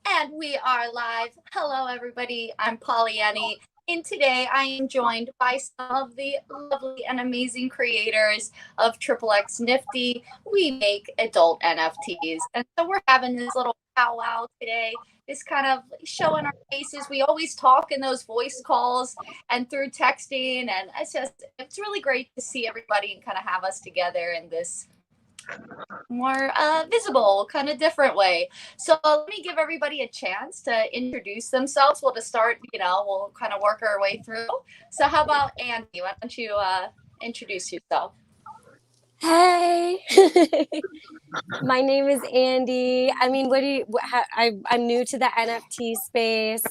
And we are live. Hello, everybody. I'm Pollyanny. And today I am joined by some of the lovely and amazing creators of xxNifty. We make adult NFTs. And so we're having this little powwow today, just kind of showing our faces. We always talk in those voice calls and through texting. And it's really great to see everybody and kind of have us together in this more visible, kind of different way. So let me give everybody a chance to introduce themselves. We'll just start, we'll kind of work our way through. So how about Andy? Why don't you introduce yourself? Hey, my name is Andy. I mean, I'm new to the NFT space.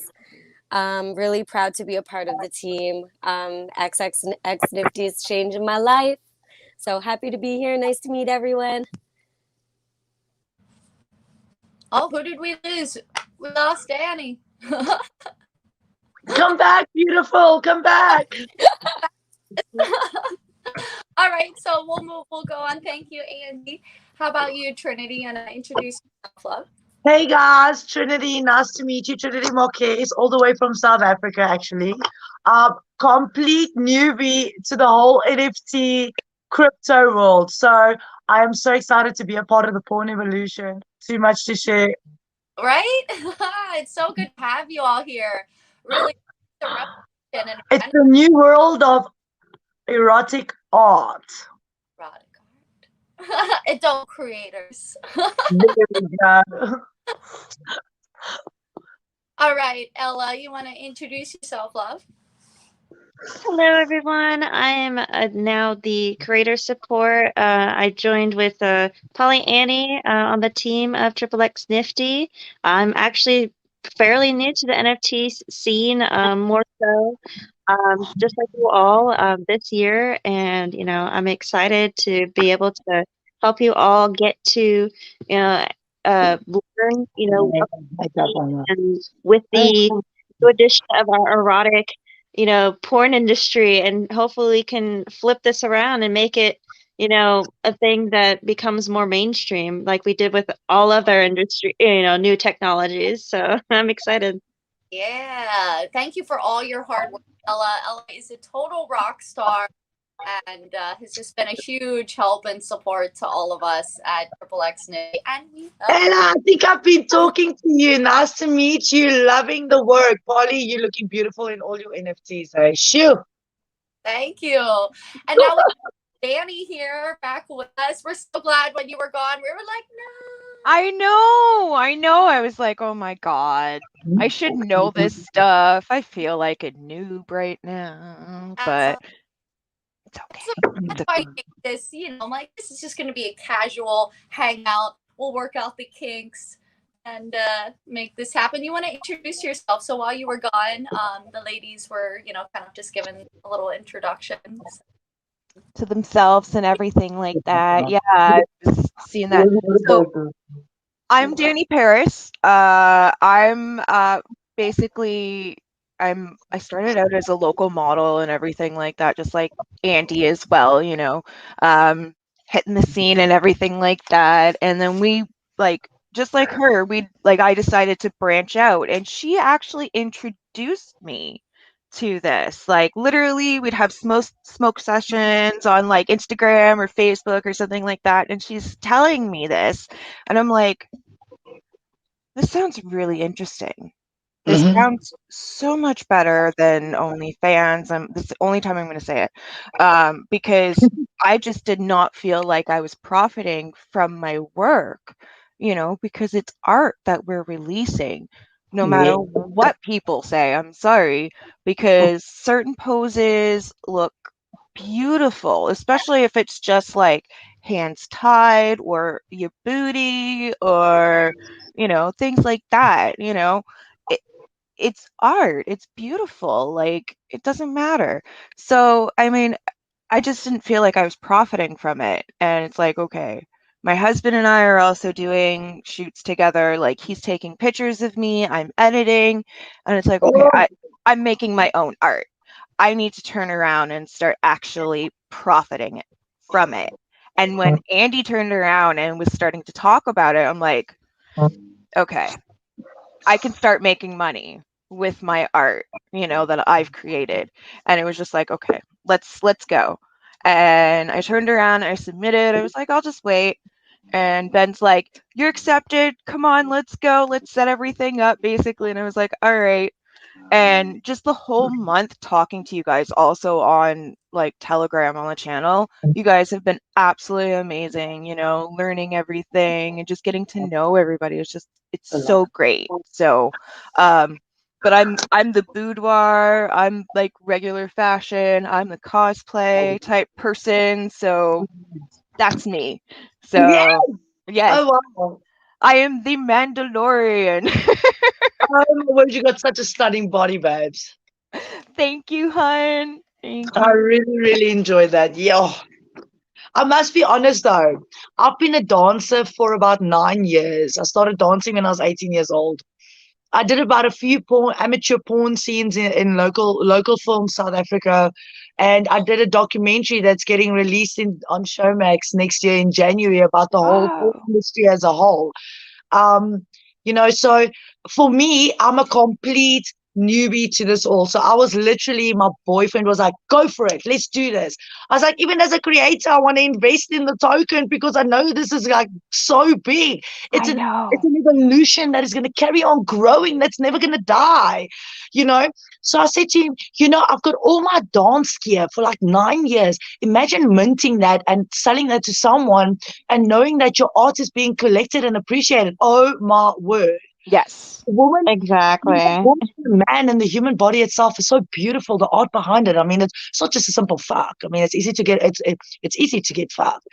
Really proud to be a part of the team. xxNifty is changing my life. So happy to be here. Nice to meet everyone. Oh, who did we lose? We lost Danny. Come back, beautiful. Come back. All right, so we'll go on. Thank you, Andy. How about you, Trinity? And introduce yourself, love. Hey guys, Trinity. Nice to meet you. Trinity Marquez, all the way from South Africa, actually. Complete newbie to the whole NFT crypto world. So I am so excited to be a part of the Porn Evolution. Too much to share. Right? It's so good to have you all here. Really, it's the new world of erotic art. Erotic art. Adult creators. There we go. All right, Ella, you want to introduce yourself, love? Hello, everyone. I am now the creator support. I joined with Pollyanny on the team of xxNifty. I'm actually fairly new to the NFT scene, more so just like you all this year. And, I'm excited to be able to help you all get to, learn, and with the new addition of our erotic porn industry, and hopefully we can flip this around and make it, a thing that becomes more mainstream like we did with all other industry, new technologies. So I'm excited. Yeah. Thank you for all your hard work, Ella. Ella is a total rock star and has just been a huge help and support to all of us at xxNifty. And Ella, I think I've been talking to you. Nice to meet you. Loving the work. Polly, you're looking beautiful in all your NFTs. Hey, shoo. Thank you. And now we have Danny here back with us. We're so glad when you were gone. We were like, no. I know. I was like, oh my God, I should know this stuff. I feel like a noob right now, but it's okay. That's why I think this, like this is just going to be a casual hangout. We'll work out the kinks and make this happen. You want to introduce yourself? So while you were gone, the ladies were, kind of just giving a little introduction to themselves and everything like that. Yeah, just seeing that. So I'm Danny Paris. I'm basically I started out as a local model and everything like that, just like Andy as well, hitting the scene and everything like that. And then we just like her, I decided to branch out, and she actually introduced me to this. Like literally we'd have smoke sessions on like Instagram or Facebook or something like that, and she's telling me this, and I'm like, this sounds really interesting. This sounds so much better than OnlyFans. This is the only time I'm going to say it, because I just did not feel like I was profiting from my work, because it's art that we're releasing, no matter what people say. I'm sorry, because certain poses look beautiful, especially if it's just like hands tied or your booty or, things like that, it's art. It's beautiful. Like, it doesn't matter. So, I mean, I just didn't feel like I was profiting from it. And it's like, okay, my husband and I are also doing shoots together. Like, he's taking pictures of me, I'm editing, and it's like, okay, I'm making my own art. I need to turn around and start actually profiting from it. And when Andy turned around and was starting to talk about it, I'm like, okay, I can start making money with my art, that I've created. And it was just like, okay, let's go. And I turned around, I submitted. I was like, I'll just wait. And Ben's like, you're accepted. Come on, let's go. Let's set everything up, basically. And I was like, all right. And just the whole month talking to you guys also on like Telegram on the channel, you guys have been absolutely amazing, learning everything and just getting to know everybody. It's so great. So, but I'm the boudoir, I'm like regular fashion, I'm the cosplay type person. So that's me. Yeah. So yes, Oh wow. I am the Mandalorian. Oh my word, you got such a stunning body, babes. Thank you, hun. Thank I you. really, really enjoyed that. Yeah. I must be honest though. I've been a dancer for about 9 years. I started dancing when I was 18 years old. I did about a few amateur porn scenes in local film South Africa, and I did a documentary that's getting released on Showmax next year in January about the whole porn Wow. industry as a whole. Um, so for me, I'm a complete newbie to this all. So I was literally, my boyfriend was like, go for it, let's do this. I was like, even as a creator, I want to invest in the token because I know this is like so big. It's I an know. it's an evolution that is going to carry on growing, that's never going to die, you know. So I said to him, I've got all my dance gear for like 9 years. Imagine minting that and selling that to someone and knowing that your art is being collected and appreciated. Oh my word. Yes. The woman, Exactly. the man and the human body itself is so beautiful. The art behind it. I mean, it's not just a simple fuck. I mean, it's easy to get it's easy to get fucked.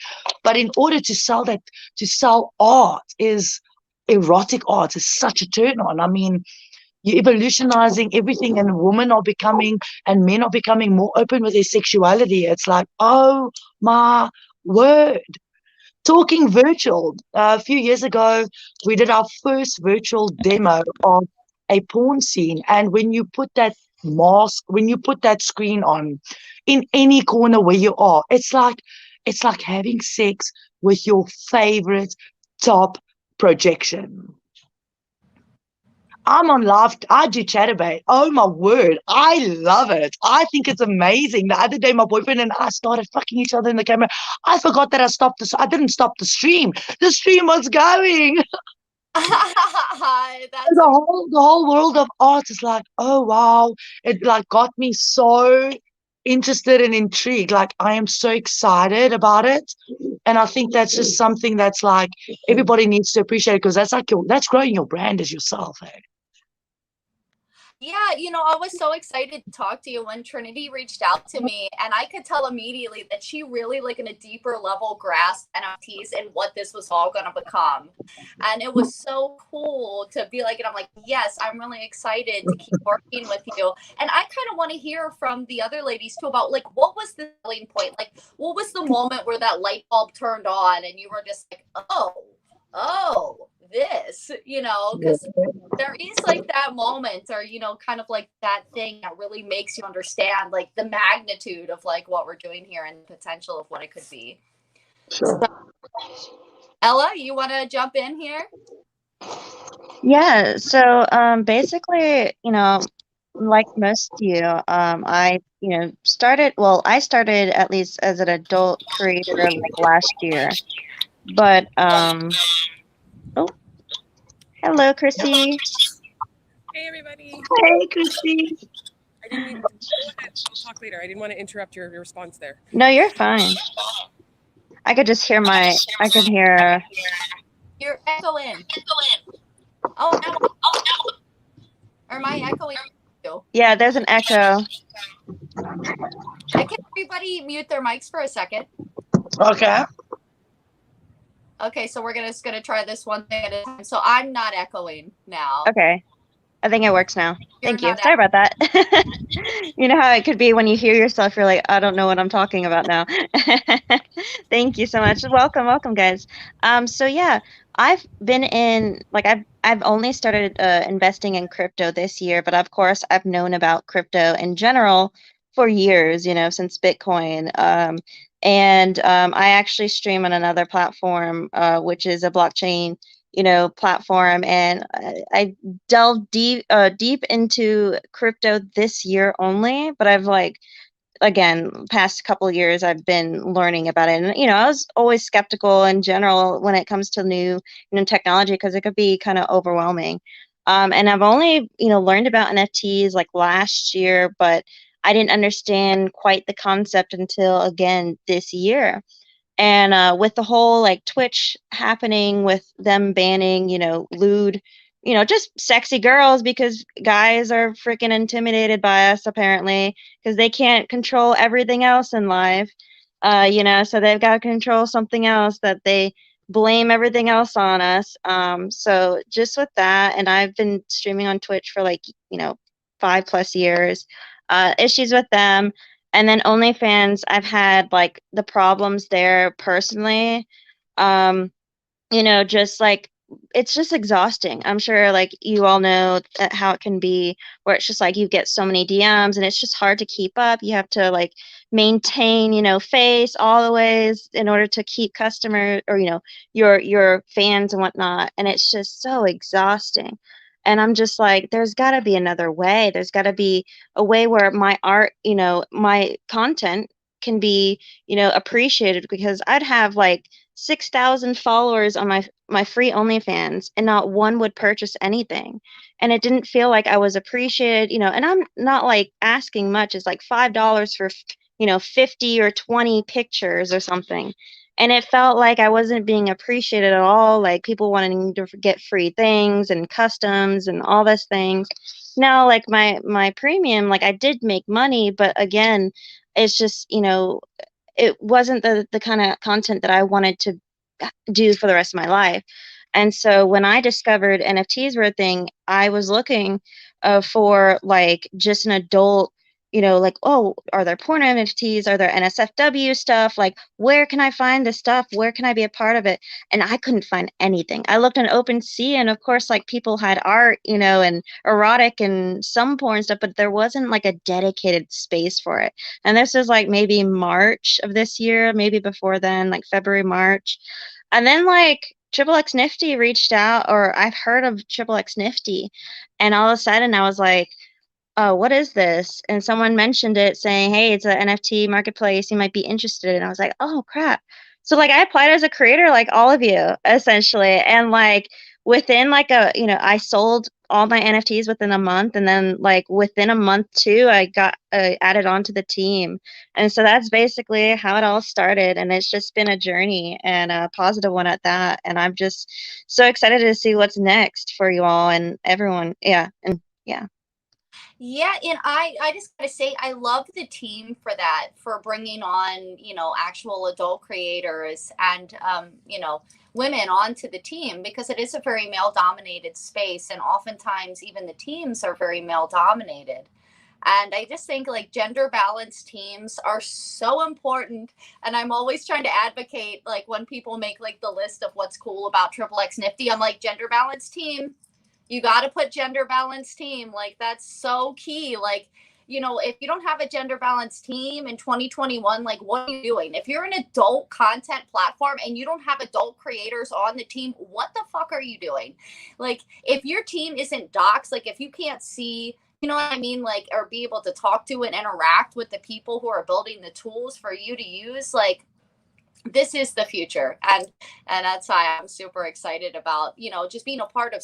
But in order to sell art is erotic art is such a turn on. I mean, you're evolutionizing everything, and women are becoming and men are becoming more open with their sexuality. It's like, oh my word. Talking virtual, a few years ago, we did our first virtual demo of a porn scene. And when you put that when you put that screen on in any corner where you are, it's like having sex with your favorite top projection. I'm on live. I do Chatterbait. Oh my word. I love it. I think it's amazing. The other day, my boyfriend and I started fucking each other in the camera. I forgot that I didn't stop the stream. The stream was going. That's The whole world of art is like, oh wow. It like got me so interested and intrigued. Like I am so excited about it. And I think that's just something that's like everybody needs to appreciate because that's like that's growing your brand as yourself. Eh? Yeah, I was so excited to talk to you when Trinity reached out to me, and I could tell immediately that she really, like, in a deeper level, grasped NFTs and what this was all going to become. And it was so cool to be like, and I'm like, yes, I'm really excited to keep working with you. And I kind of want to hear from the other ladies too about, like, what was the selling point? Like, what was the moment where that light bulb turned on and you were just like, oh, this, because there is like that moment or, kind of like that thing that really makes you understand like the magnitude of like what we're doing here and the potential of what it could be. Sure. So, Ella, you want to jump in here? Yeah. So basically, like most of you, I started at least as an adult creator like last year. But oh, hello, Chrissy. Hey, everybody. Hey, Christy. I didn't mean. Go ahead. We'll talk later. I didn't want to interrupt your response there. No, you're fine. I could just hear I could hear. You're echoing. Oh, no. Or am I echoing? Yeah, there's an echo. Can everybody mute their mics for a second? Okay. Okay, so we're just gonna try this one thing at a time. So I'm not echoing now. Okay. I think it works now. Thank you. not Sorry about that. You know how it could be when you hear yourself, you're like, I don't know what I'm talking about now. Thank you so much. Welcome, guys. So yeah, I've been in I've only started investing in crypto this year, but of course I've known about crypto in general for years, since Bitcoin. And I actually stream on another platform, which is a blockchain platform, and I delved deep into crypto this year only, but I've again, past couple of years, I've been learning about it. And, I was always skeptical in general when it comes to new, technology, because it could be kind of overwhelming. And I've only, learned about NFTs last year, but I didn't understand quite the concept until, again, this year. And with the whole Twitch happening, with them banning, lewd, just sexy girls, because guys are freaking intimidated by us apparently, because they can't control everything else in life. So they've got to control something else, that they blame everything else on us. So just with that, and I've been streaming on Twitch for 5+ years, issues with them. And then OnlyFans, I've had the problems there personally. Just it's just exhausting. I'm sure you all know how it can be, where it's just you get so many DMs and it's just hard to keep up. You have to maintain, face all the ways in order to keep customer, or, your fans and whatnot. And it's just so exhausting. And I'm just there's got to be another way. There's got to be a way where my art, my content can be, appreciated, because I'd have 6,000 followers on my free OnlyFans, and not one would purchase anything. And it didn't feel like I was appreciated, and I'm not asking much. It's $5 for, 50 or 20 pictures or something. And it felt like I wasn't being appreciated at all. People wanting to get free things and customs and all those things. Now, my premium, I did make money, but again, it's just, it wasn't the kind of content that I wanted to do for the rest of my life. And so when I discovered NFTs were a thing, I was looking for just an adult, oh, are there porn NFTs? Are there NSFW stuff? Where can I find this stuff? Where can I be a part of it? And I couldn't find anything. I looked on OpenSea, and of course, people had art, and erotic and some porn stuff, but there wasn't a dedicated space for it. And this was maybe March of this year, maybe before then, February, March. And then xxXNifty reached out, or I've heard of xxXNifty, and all of a sudden I was oh, what is this? And someone mentioned it, saying, hey, it's an NFT marketplace, you might be interested. And I was oh crap. So I applied as a creator, all of you, essentially. And within I sold all my NFTs within a month. And then within a month too, I got added onto the team. And so that's basically how it all started. And it's just been a journey, and a positive one at that. And I'm just so excited to see what's next for you all and everyone. Yeah. And yeah. Yeah, and I just gotta say, I love the team for that, for bringing on, actual adult creators and, women onto the team, because it is a very male-dominated space, and oftentimes even the teams are very male-dominated. And I just think gender balanced teams are so important. And I'm always trying to advocate, when people make the list of what's cool about xxXNifty, I'm gender balanced team. You got to put gender balanced team. That's so key. If you don't have a gender balanced team in 2021, what are you doing? If you're an adult content platform and you don't have adult creators on the team, what the fuck are you doing? If your team isn't docs, if you can't see, you know what I mean? Or be able to talk to and interact with the people who are building the tools for you to use, this is the future. And that's why I'm super excited about, just being a part of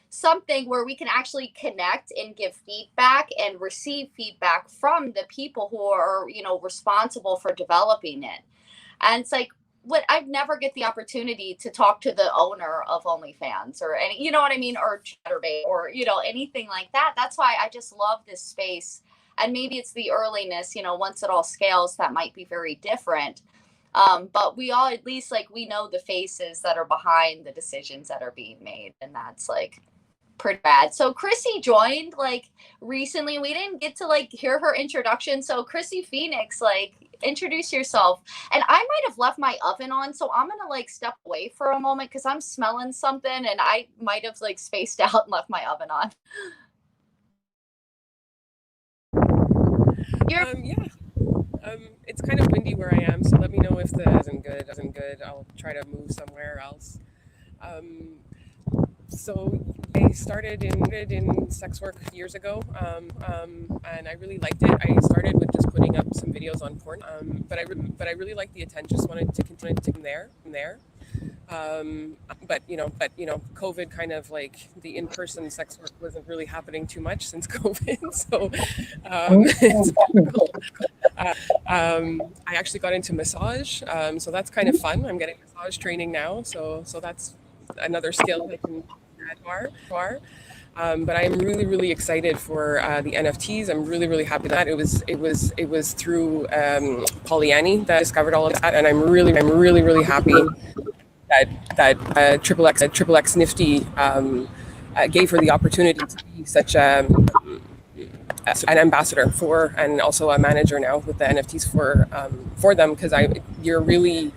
something where we can actually connect and give feedback and receive feedback from the people who are, responsible for developing it. And it's what I'd never get the opportunity to talk to the owner of OnlyFans or any, you know what I mean? Or Chatterbait or, anything like that. That's why I just love this space. And maybe it's the earliness, once it all scales, that might be very different. But we all, at least we know the faces that are behind the decisions that are being made. And that's pretty bad. So Chrissy joined recently. We didn't get to hear her introduction. So Chrissy Phoenix, introduce yourself. And I might have left my oven on, so I'm gonna step away for a moment because I'm smelling something, and I might have spaced out and left my oven on. It's kind of windy where I am, so let me know if the isn't good. I'll try to move somewhere else. So I started in sex work years ago, and I really liked it. I started with just putting up some videos on porn, but I really liked the attention. Just wanted to continue to from there. But COVID kind of like the in-person sex work wasn't really happening too much since COVID, so it's difficult. I actually got into massage, so that's kind of fun. I'm getting massage training now, so that's another skill I can add more. But I'm really excited for the NFTs. I'm really happy that it was through Polyani that I discovered all of that, and I'm really happy that xxXNifty gave her the opportunity to be such an ambassador for, and also a manager now with the NFTs for them, because you're really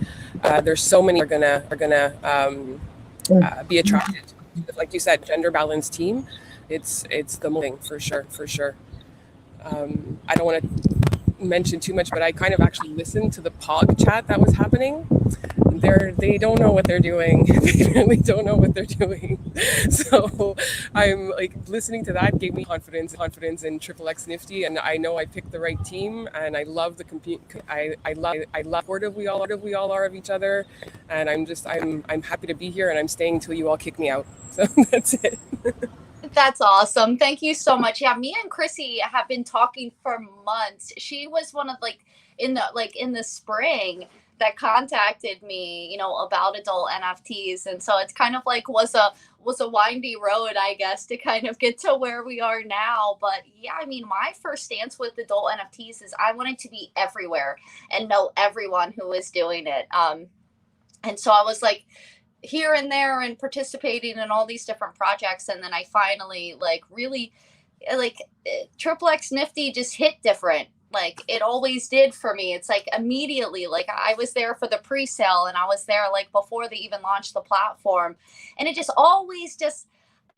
there's so many are gonna be attracted. Like you said, gender balanced team. It's the thing for sure. I don't want to mention too much, but I kind of actually listened to the POG chat that was happening. They don't know what they're doing. They really don't know what they're doing. So I'm like, listening to that gave me confidence in xxXNifty, and I know I picked the right team, and I love the compete. I love supportive we all are of each other, and I'm happy to be here, and I'm staying until you all kick me out. So that's it. That's awesome. Thank you so much. Yeah, me and Chrissy have been talking for months. She was one of in the spring that contacted me, about adult NFTs. And so it's kind of was a windy road, I guess, to kind of get to where we are now. But yeah, I mean, my first stance with adult NFTs is I wanted to be everywhere and know everyone who was doing it. And so I was here and there and participating in all these different projects, and then I finally really xxXNifty just hit different, like it always did for me. It's immediately, I was there for the pre-sale, and I was there before they even launched the platform, and it just always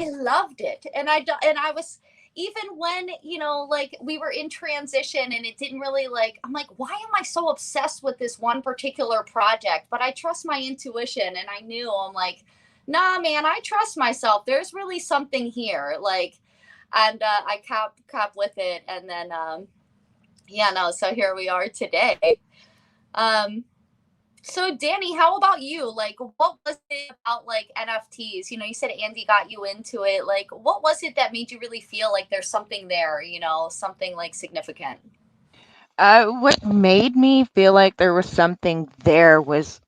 I loved it. And I was, even when we were in transition and it didn't really I'm why am I so obsessed with this one particular project? But I trust my intuition, and I knew, I'm nah, man, I trust myself, there's really something here, and I kept with it, and then so here we are today. So Danny, how about you? What was it about NFTs? You said Andy got you into it. What was it that made you really feel like there's something there, something significant? What made me feel like there was something there was,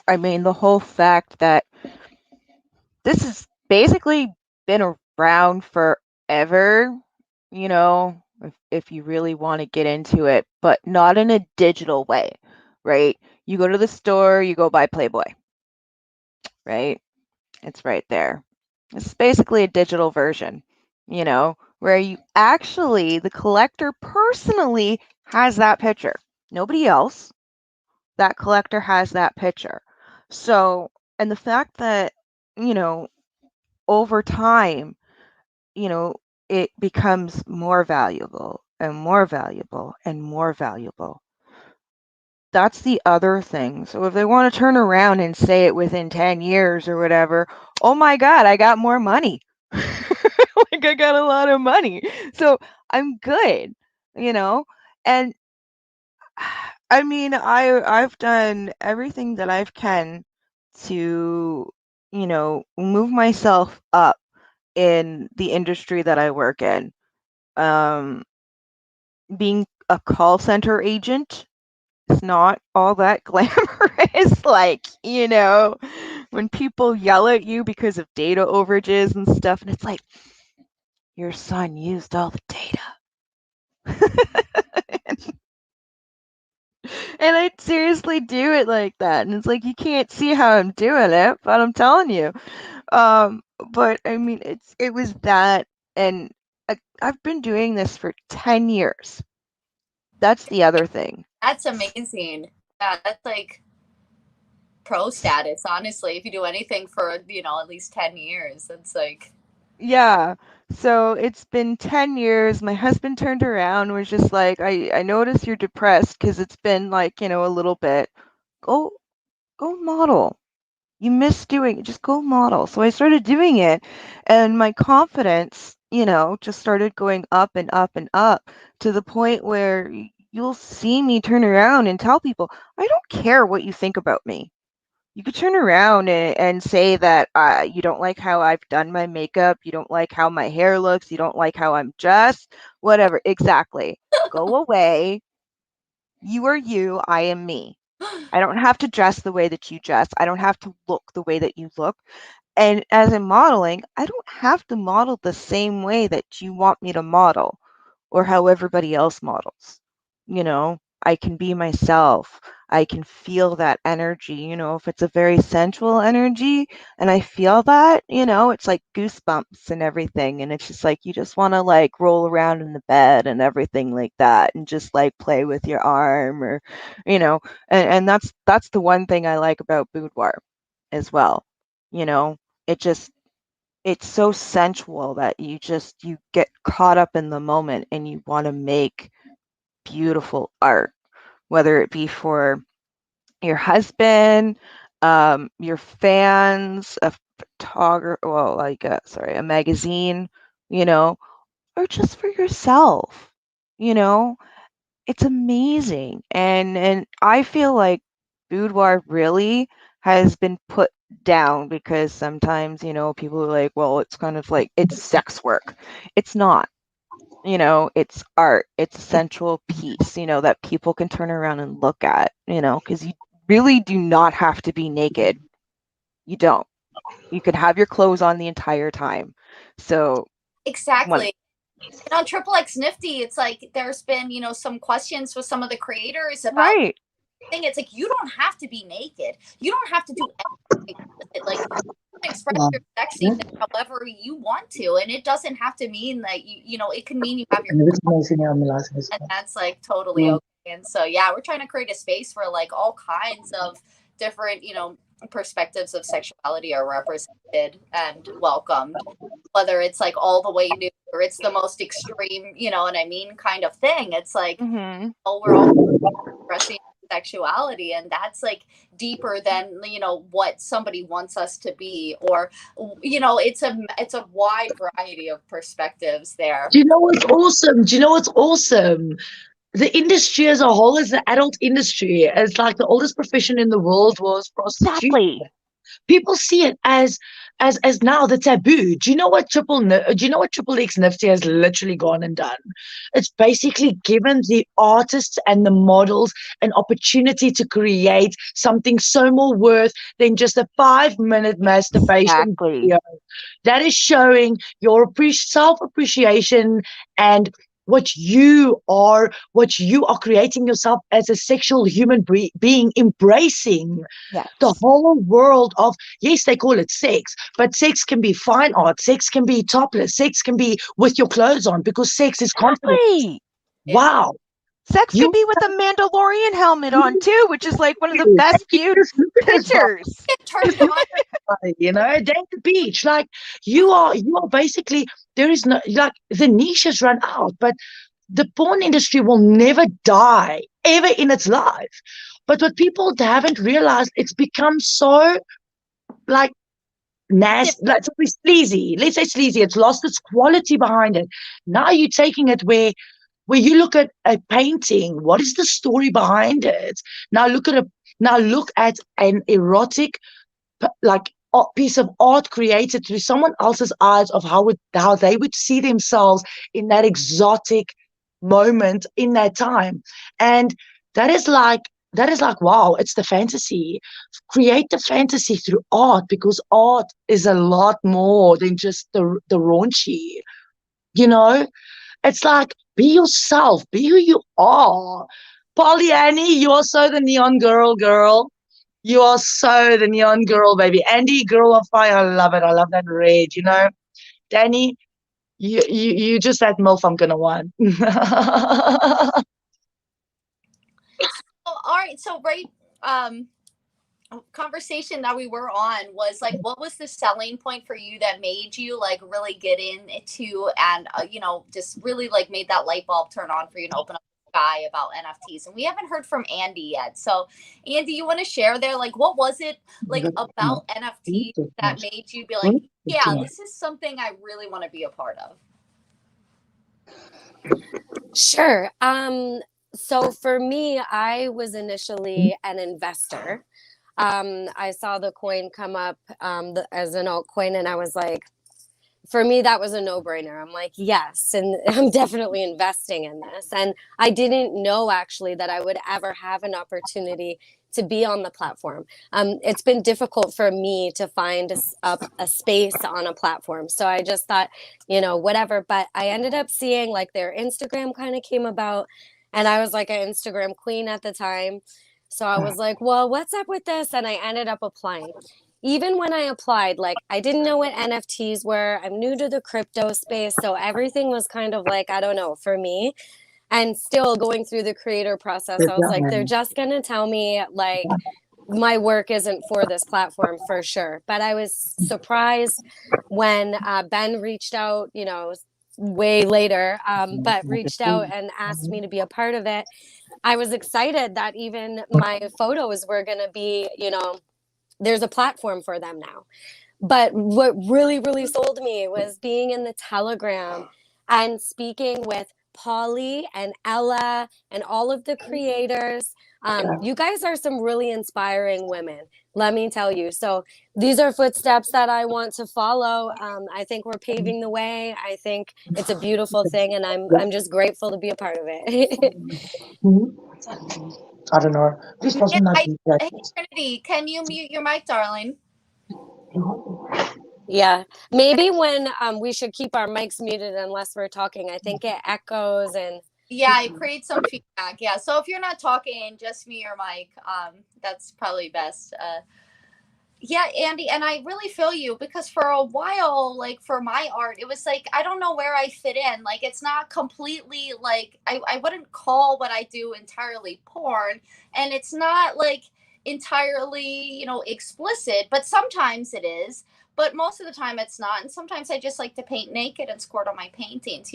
the whole fact that this has basically been around forever, if you really want to get into it, but not in a digital way, right? You go to the store, you go buy Playboy, right? It's right there. It's basically a digital version, where you actually, the collector personally has that picture. Nobody else. That collector has that picture. So, and the fact that, over time, it becomes more valuable and more valuable and more valuable. That's the other thing. So if they want to turn around and say it within 10 years or whatever, oh my God, I got more money. I got a lot of money. So I'm good, and I've done everything that I can to, move myself up in the industry that I work in. Being a call center agent, it's not all that glamorous. When people yell at you because of data overages and stuff, and it's your son used all the data. And I seriously do it like that. And it's you can't see how I'm doing it, but I'm telling you. But it was that, and I've been doing this for 10 years. That's the other thing. That's amazing. Yeah, that's pro status, honestly. If you do anything for, at least 10 years, it's Yeah. So it's been 10 years. My husband turned around and was just I notice you're depressed because it's been a little bit. Go model. You miss doing it. Just go model. So I started doing it, and my confidence, just started going up and up and up to the point where you'll see me turn around and tell people, I don't care what you think about me. You could turn around and say that you don't like how I've done my makeup, you don't like how my hair looks, you don't like how I'm dressed, whatever. Exactly. Go away. You are you, I am me. I don't have to dress the way that you dress. I don't have to look the way that you look. And as in modeling, I don't have to model the same way that you want me to model or how everybody else models. I can be myself. I can feel that energy. If it's a very sensual energy and I feel that, it's like goosebumps and everything. And it's just like you just want to like roll around in the bed and everything like that and just like play with your arm or, and that's the one thing I like about boudoir as well. It just it's so sensual that you get caught up in the moment and you want to make beautiful art, whether it be for your husband, your fans, a photographer, well, like a magazine, you know, or just for yourself. You know, it's amazing, and I feel like boudoir really has been put down because sometimes people are like, well, it's kind of like it's sex work. It's not. It's art. It's a sensual piece, that people can turn around and look at, because you really do not have to be naked. You don't. You could have your clothes on the entire time. So, Exactly. And on xxNifty, it's like there's been, some questions with some of the creators about right. thing. It's like you don't have to be naked. You don't have to do anything with it. Like you can express your sexiness however you want to, and it doesn't have to mean that it can mean you have your and that's like totally okay. And so yeah, we're trying to create a space where like all kinds of different, perspectives of sexuality are represented and welcomed, whether it's like all the way new or it's the most extreme, you know what I mean, kind of thing. It's like, we're all expressing sexuality, and that's like deeper than what somebody wants us to be, or it's a wide variety of perspectives there. Do you know what's awesome? Do you know what's awesome? The industry as a whole, as the adult industry, as like the oldest profession in the world was prostitution. Exactly. People see it as now the taboo. Do you know what xxNifty has literally gone and done? It's basically given the artists and the models an opportunity to create something so more worth than just a 5-minute masturbation video. That is showing your self-appreciation and what you are creating yourself as a sexual human being, embracing the whole world of, yes, they call it sex, but sex can be fine art, sex can be topless, sex can be with your clothes on, because sex is confidence. Wow. Sex could be with a Mandalorian helmet on too, which is like one of the best viewed pictures. Down the beach, like you are basically, there is no, like, the niche has run out, but the porn industry will never die ever in its life. But what people haven't realized, it's become so like nasty, like sleazy. Let's say sleazy. It's lost its quality behind it. Now you're taking it where you look at a painting, what is the story behind it? Now look at an erotic like piece of art created through someone else's eyes of how they would see themselves in that exotic moment in that time. And that is like wow, it's the fantasy. Create the fantasy through art, because art is a lot more than just the raunchy. It's like, be yourself, be who you are. Polly Annie, you are so the neon girl. You are so the neon girl, baby. Andy, girl of fire, I love it. I love that red, Danny, you just that MILF I'm gonna want. All right, so conversation that we were on was like, what was the selling point for you that made you like really get into and just really like made that light bulb turn on for you to open up guy about NFTs, and we haven't heard from Andy yet. So, Andy, you want to share there, like, what was it like about NFTs that made you be like, yeah, this is something I really want to be a part of? Sure. So for me, I was initially an investor. I saw the coin come up as an altcoin, and I was like, for me, that was a no-brainer. I'm like, yes, and I'm definitely investing in this. And I didn't know actually that I would ever have an opportunity to be on the platform. It's been difficult for me to find a space on a platform. So I just thought, whatever. But I ended up seeing like their Instagram kind of came about, and I was like an Instagram queen at the time. So I was like, well, what's up with this? And I ended up applying. Even when I applied, like I didn't know what NFTs were. I'm new to the crypto space. So everything was kind of like, I don't know, for me. And still going through the creator process, I was like, they're just going to tell me like my work isn't for this platform for sure. But I was surprised when Ben reached out, way later, but reached out and asked me to be a part of it. I was excited that even my photos were going to be, there's a platform for them now. But what really, really sold me was being in the Telegram and speaking with Polly and Ella and all of the creators. You guys are some really inspiring women, let me tell you. So these are footsteps that I want to follow. I think we're paving the way. I think it's a beautiful thing, and I'm just grateful to be a part of it. I don't know. This wasn't like Hey, Trinity, can you mute your mic, darling? Yeah, maybe when we should keep our mics muted unless we're talking. I think it echoes and yeah, it creates some feedback. Yeah, so if you're not talking, just mute your mic. That's probably best. Yeah, Andy, and I really feel you, because for a while, like for my art, it was like I don't know where I fit in. Like it's not completely like I wouldn't call what I do entirely porn, and it's not like entirely, explicit, but sometimes it is. But most of the time it's not. And sometimes I just like to paint naked and squirt on my paintings,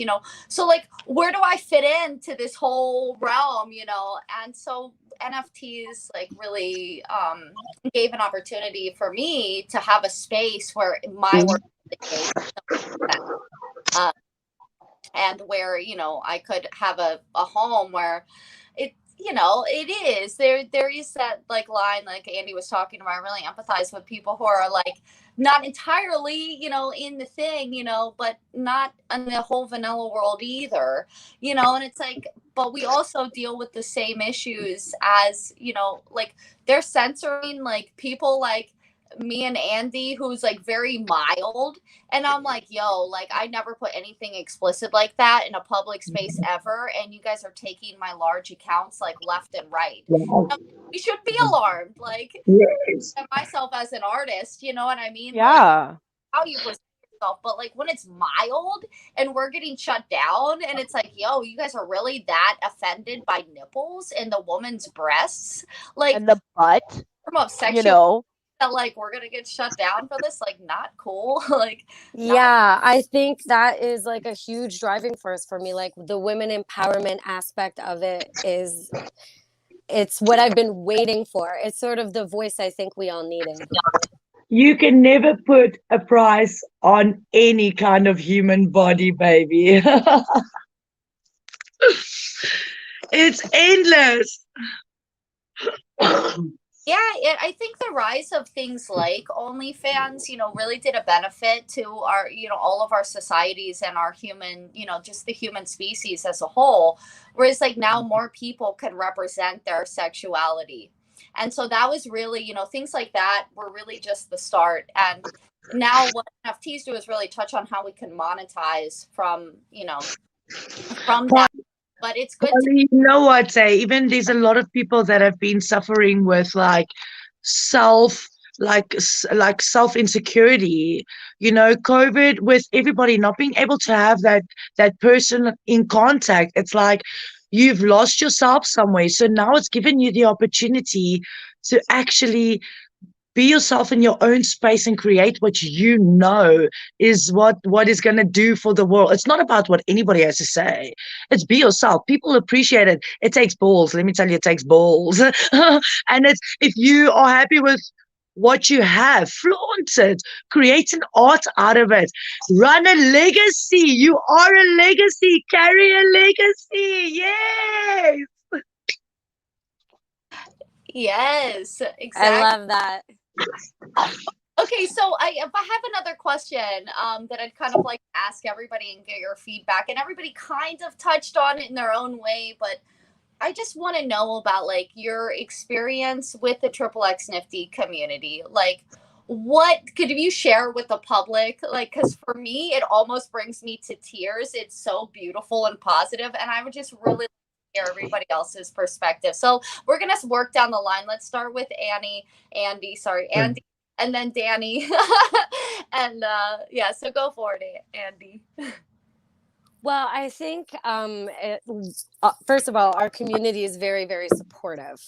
So like where do I fit into this whole realm, And so NFTs like really gave an opportunity for me to have a space where my work is and where I could have a home where it is there is that like line like Andy was talking about. I really empathize with people who are like not entirely in the thing, but not in the whole vanilla world either, and it's like, but we also deal with the same issues as like they're censoring like people like me and Andy, who's like very mild, and I'm like, yo, like I never put anything explicit like that in a public space ever, and you guys are taking my large accounts like left and right. We should be alarmed, like myself as an artist, you know what I mean? Yeah. Like, how you present yourself, but like when it's mild and we're getting shut down, and it's like, yo, you guys are really that offended by nipples and the woman's breasts, like And the butt, of sexual that like we're gonna get shut down for this, like not cool. Like I think that is like a huge driving force for me. Like the women empowerment aspect of it's what I've been waiting for. It's sort of the voice I think we all needed. You can never put a price on any kind of human body, baby. It's endless. Yeah, I think the rise of things like OnlyFans, really did a benefit to our, all of our societies and our human, just the human species as a whole. Whereas like now more people can represent their sexuality. And so that was really, things like that were really just the start. And now what NFTs do is really touch on how we can monetize from that. But it's good. You know what, even there's a lot of people that have been suffering with like self insecurity, COVID, with everybody not being able to have that person in contact. It's like you've lost yourself somewhere. So now it's given you the opportunity to actually be yourself in your own space and create what you know is what is going to do for the world. It's not about what anybody has to say. It's be yourself. People appreciate it. It takes balls. Let me tell you, it takes balls. And it's, if you are happy with what you have, flaunt it, create an art out of it, run a legacy. You are a legacy. Carry a legacy. Yes. Yes, I exactly. love that. Okay, so if I have another question that I'd kind of like to ask everybody and get your feedback, and everybody kind of touched on it in their own way, but I just want to know about like your experience with the xxNifty community. Like, what could you share with the public? Like, because for me, it almost brings me to tears. It's so beautiful and positive, and I would just really like to hear everybody else's perspective. So we're gonna work down the line. Let's start with Andy, and then Danny, and yeah. So go for it, Andy. Well, I think first of all, our community is very, very supportive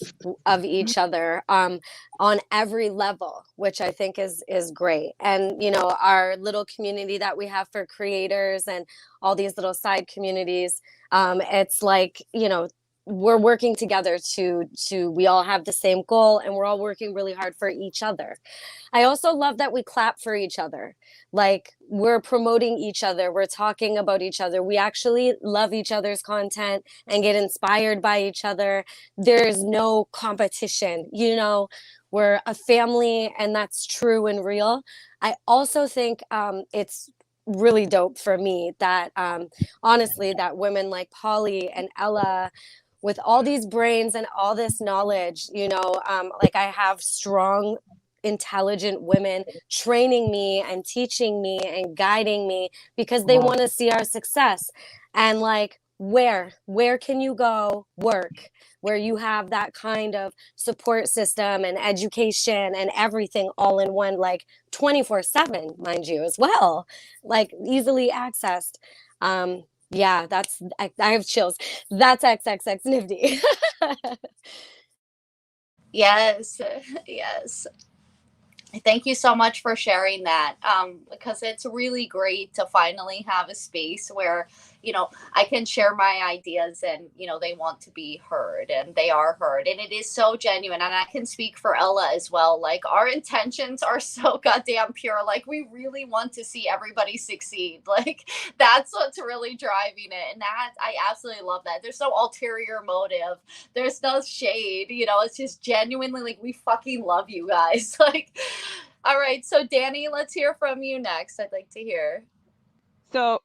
of each other on every level, which I think is great. And you know, our little community that we have for creators and all these little side communities, it's like, you know, we're working together to we all have the same goal, and we're all working really hard for each other. I also love that we clap for each other. Like, we're promoting each other, we're talking about each other. We actually love each other's content and get inspired by each other. There's no competition, you know. We're a family, and that's true and real. I also think it's really dope for me that honestly, that women like Polly and Ella, with all these brains and all this knowledge, you know, like, I have strong, intelligent women training me and teaching me and guiding me because they want to see our success. And like, where can you go work where you have that kind of support system and education and everything all in one, like 24/7, mind you, as well, like easily accessed. Yeah, that's, I have chills. That's xxxNifty. Yes, yes. Thank you so much for sharing that, because it's really great to finally have a space where, you know, I can share my ideas and, you know, they want to be heard and they are heard. And it is so genuine. And I can speak for Ella as well. Like, our intentions are so goddamn pure. Like, we really want to see everybody succeed. Like, that's what's really driving it. And that, I absolutely love that. There's no ulterior motive, there's no shade, you know, it's just genuinely like, we fucking love you guys. Like, all right, so Danny, let's hear from you next. I'd like to hear. So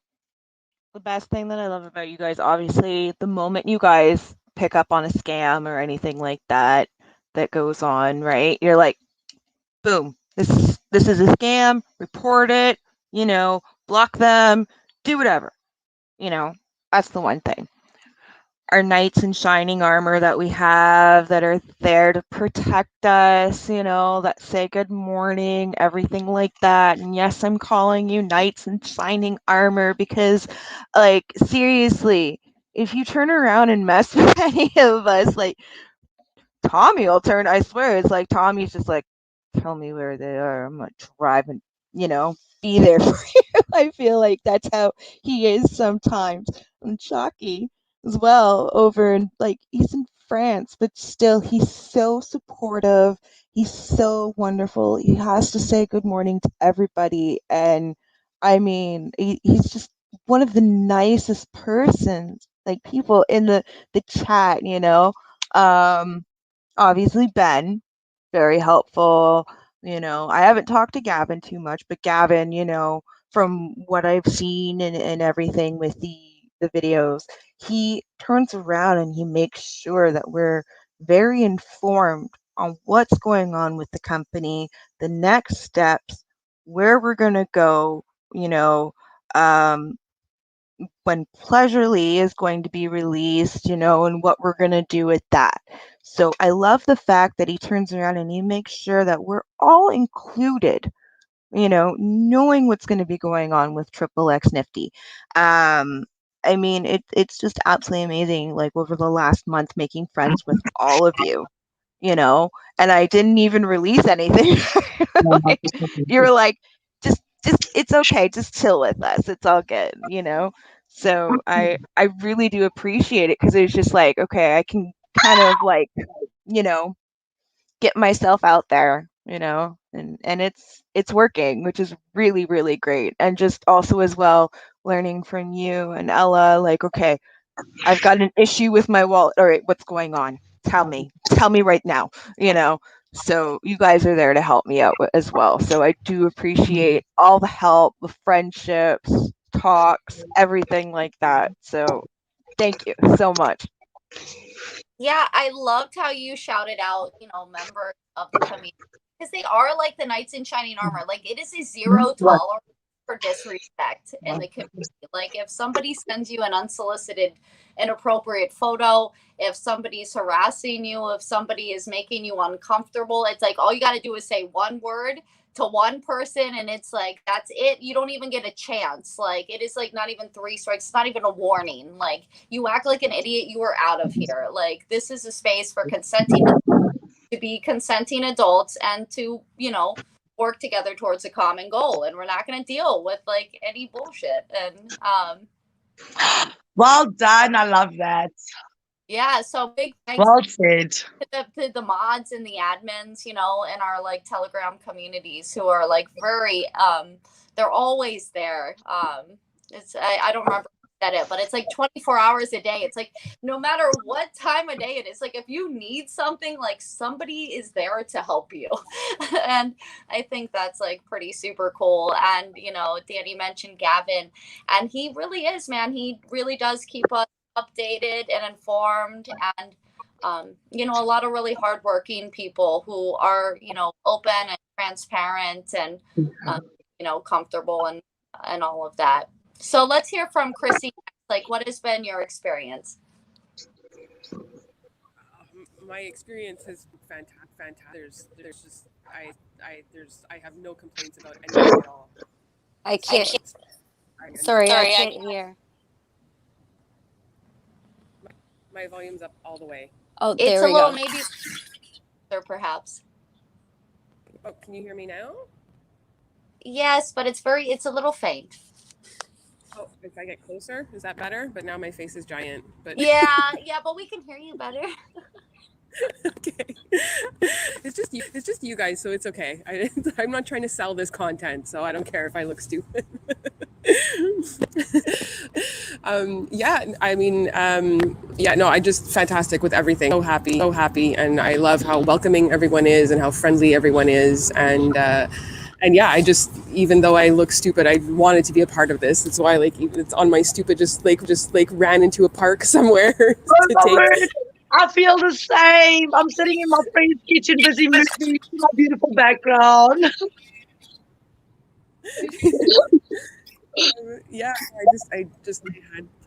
the best thing that I love about you guys, obviously, the moment you guys pick up on a scam or anything like that that goes on, right? You're like, boom, this is a scam, report it, you know, block them, do whatever. You know, that's the one thing. Our knights in shining armor that we have that are there to protect us, you know, that say good morning, everything like that. And yes, I'm calling you knights in shining armor because, like, seriously, if you turn around and mess with any of us, like, Tommy will turn, I swear, it's like Tommy's just like, tell me where they are. I'm going to drive and, you know, be there for you. I feel like that's how he is sometimes. And Shocky as well, over in, like, he's in France, but still he's so supportive. He's so wonderful. He has to say good morning to everybody. And I mean, he's just one of the nicest persons, like, people in the chat, you know. Obviously Ben, very helpful. You know, I haven't talked to Gavin too much, but Gavin, you know, from what I've seen and everything with the videos, he turns around and he makes sure that we're very informed on what's going on with the company, the next steps, where we're gonna go, you know, when Pleasurely is going to be released, you know, and what we're going to do with that. So I love the fact that he turns around and he makes sure that we're all included, you know, knowing what's going to be going on with xxNifty. I mean, it's just absolutely amazing, like, over the last month, making friends with all of you. and I didn't even release anything. Like, you were like, just it's okay, just chill with us, it's all good. So I really do appreciate it, because it was just like, okay, I can kind of like, get myself out there, and it's working, which is really, really great. And just also as well, learning from you and Ella, like, okay, I've got an issue with my wallet. All right, what's going on? Tell me right now, So you guys are there to help me out as well. So I do appreciate all the help, the friendships, talks, everything like that. So thank you so much. Yeah, I loved how you shouted out, members of the community, because they are like the knights in shining armor. Like, it is a zero tolerance for disrespect in the community. Like, if somebody sends you an unsolicited, inappropriate photo, if somebody's harassing you, if somebody is making you uncomfortable, it's like all you got to do is say one word to one person, and it's like, that's it. You don't even get a chance. Like, it is like not even 3 strikes. It's not even a warning. Like, you act like an idiot, you are out of here. Like, this is a space for to be consenting adults and to work together towards a common goal. And we're not going to deal with like any bullshit. And well done, I love that. Yeah, so big thanks well said to the mods and the admins, in our like Telegram communities, who are like very they're always there. It's I don't remember who said it, but it's like 24 hours a day. It's like no matter what time of day it is, like if you need something, like somebody is there to help you. And I think that's like pretty super cool. And Danny mentioned Gavin, and he really is, man. He really does keep us updated and informed, and a lot of really hardworking people who are open and transparent and comfortable and all of that. So let's hear from Chrissy. Like, what has been your experience? My experience has been fantastic. There's just I have no complaints about anything at all. I can't. Sorry, I can't hear. My volume's up all the way. Oh, it's there a we little go. maybe, or perhaps. Oh, can you hear me now? Yes, but it's a little faint. Oh, if I get closer, is that better? But now my face is giant. But yeah, but we can hear you better. Okay. It's just you guys, so it's okay. I'm not trying to sell this content, so I don't care if I look stupid. I just fantastic with everything. So happy, and I love how welcoming everyone is and how friendly everyone is, and yeah, I just, even though I look stupid, I wanted to be a part of this. That's why, like, it's on my stupid, just ran into a park somewhere to take. I feel the same. I'm sitting in my friend's kitchen, busy moving my beautiful background. Yeah, I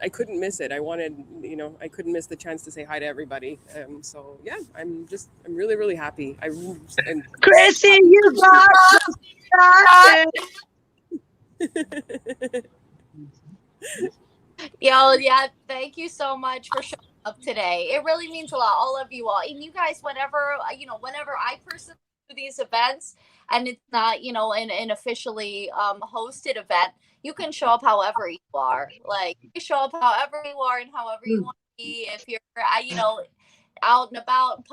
couldn't miss it. I wanted, I couldn't miss the chance to say hi to everybody. So yeah, I'm really, really happy. Chrissy, you got Yeah, thank you so much for showing up today. It really means a lot, all of you all. And you guys, whenever I personally do these events, and it's not, an officially hosted event, you can show up however you are. Like, you show up however you are and however you want to be. If you're, out and about,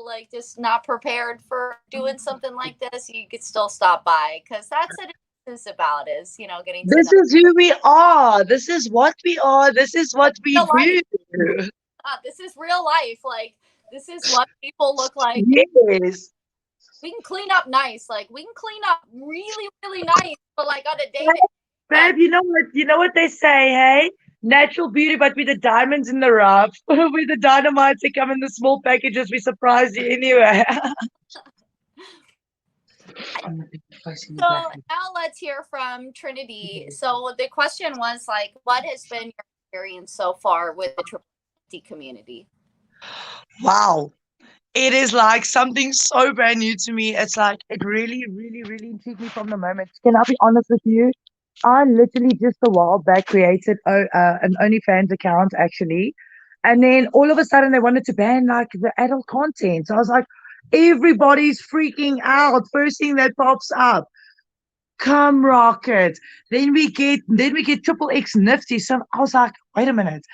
like just not prepared for doing something like this, you could still stop by, because that's what it is about, is getting to this know. is who we are. This is what we are. This is what we do. This is real life. Like, this is what people look like. Yes. We can clean up nice. Like, we can clean up really, really nice, but like on a day. Babe, you know what they say, hey? Natural beauty, but with the diamonds in the rough. With the dynamites that come in the small packages, we surprise you anyway. So now let's hear from Trinity. So the question was, like, what has been your experience so far with the XXXNifty community? Wow. It is like something so brand new to me. It's like, it really, really, really intrigued me from the moment. Can I be honest with you? I literally just a while back created an OnlyFans account, actually. And then all of a sudden they wanted to ban like the adult content. So I was like, everybody's freaking out. First thing that pops up. Come rocket. Then we get xxNifty. So I was like, wait a minute.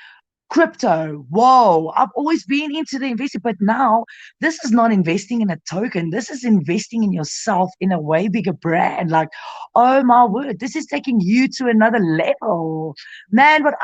Crypto, whoa, I've always been into the investing, but now this is not investing in a token. This is investing in yourself in a way bigger brand. Like, oh my word, this is taking you to another level. Man, what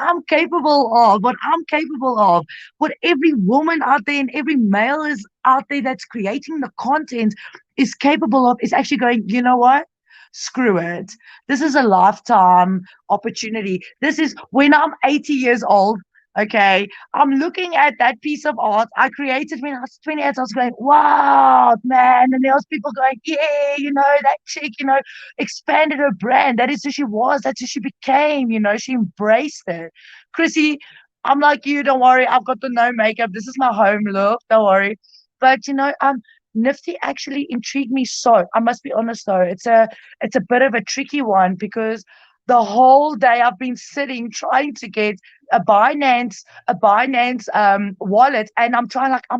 every woman out there and every male is out there that's creating the content is capable of is actually going, you know what? Screw it. This is a lifetime opportunity. This is when I'm 80 years old. Okay, I'm looking at that piece of art I created when I was 28. I was going, wow, man. And there was people going, yeah, that chick, expanded her brand. That is who she was. That's who she became. She embraced it. Chrissy, I'm like you. Don't worry. I've got the no makeup. This is my home look. Don't worry. But, Nifty actually intrigued me so. I must be honest though. It's a bit of a tricky one because the whole day I've been sitting trying to get a Binance wallet, and I'm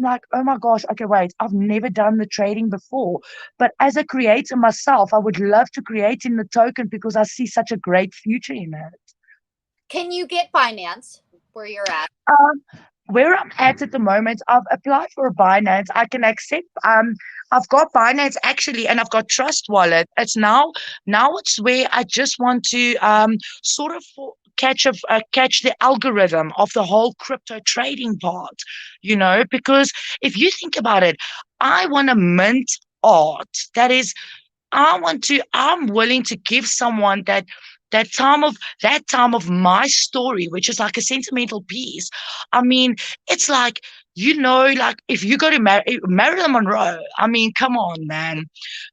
like, oh my gosh, okay, wait, I've never done the trading before. But as a creator myself, I would love to create in the token because I see such a great future in it. Can you get Binance where you're at? Where I'm at the moment, I've applied for a Binance. I can accept. I've got Binance actually, and I've got Trust Wallet. It's where I just want to sort of catch the algorithm of the whole crypto trading part. Because if you think about it, I want to mint art. That is, I'm willing to give someone that time of my story, which is like a sentimental piece. I mean, it's like, like if you go to Marilyn Monroe, I mean, come on, man.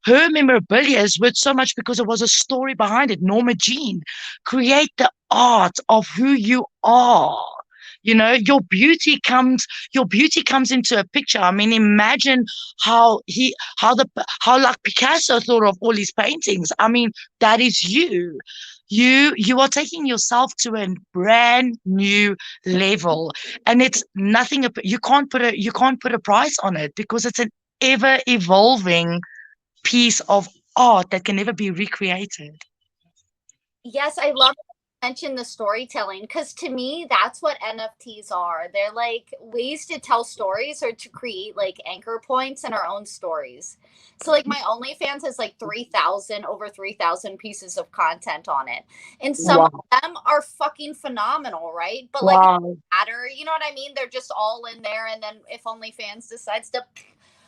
Her memorabilia is worth so much because there was a story behind it. Norma Jean, create the art of who you are. Your beauty comes into a picture. I mean, imagine how like Picasso thought of all his paintings. I mean, that is you. You are taking yourself to a brand new level, and it's nothing. You can't put a price on it because it's an ever evolving piece of art that can never be recreated. Yes, I love mention the storytelling because to me that's what NFTs are. They're like ways to tell stories or to create like anchor points in our own stories. So like my OnlyFans has like over 3,000 pieces of content on it, and some Wow. of them are fucking phenomenal, right? But Wow. like it doesn't matter, you know what I mean? They're just all in there, and then if OnlyFans decides to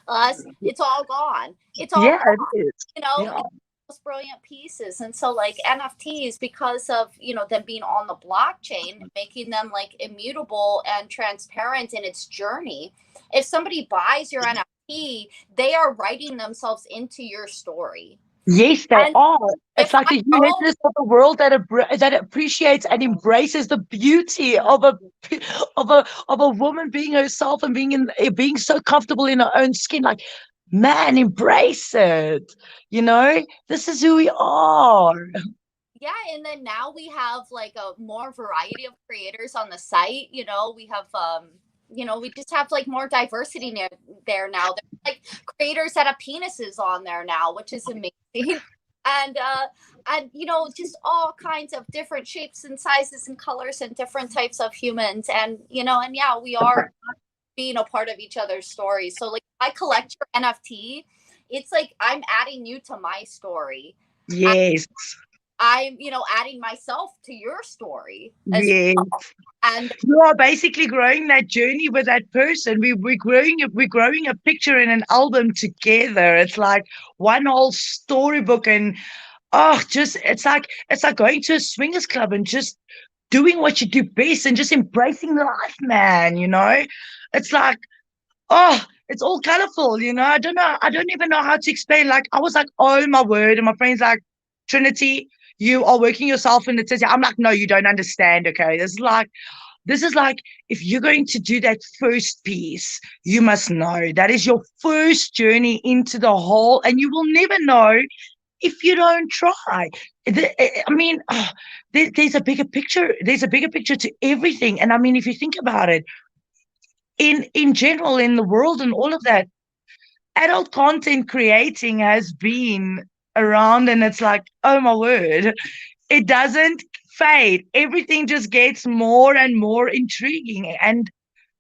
us, it's all gone. It's all Yeah, gone. it is. Yeah. Most brilliant pieces. And so like NFTs, because of them being on the blockchain, making them like immutable and transparent in its journey, if somebody buys your NFT, they are writing themselves into your story. Yes, they are. It's like a uniqueness of the world that appreciates and embraces the beauty of a woman being herself and being so comfortable in her own skin. Like, man, embrace it. This is who we are. Yeah, and then now we have like a more variety of creators on the site. We have we just have like more diversity there now. There's like creators that have penises on there now, which is amazing. And just all kinds of different shapes and sizes and colors and different types of humans. And yeah, we are being a part of each other's stories. So like I collect your NFT, it's like I'm adding you to my story. Yes. I'm adding myself to your story as yes. well. And you are basically growing that journey with that person. We're growing a picture in an album together. It's like one whole storybook, and it's like going to a swingers club and just doing what you do best and just embracing life, man. It's like, it's all colorful. I don't even know how to explain. Like, I was like, oh my word, and my friend's like, Trinity, you are working yourself in the city. I'm like, no, you don't understand. Okay, this is like if you're going to do that first piece, you must know that is your first journey into the whole, and you will never know if you don't try. I mean, there's a bigger picture. There's a bigger picture to everything. And I mean, if you think about it, in general in the world and all of that, adult content creating has been around, and it's like, oh my word, it doesn't fade. Everything just gets more and more intriguing. And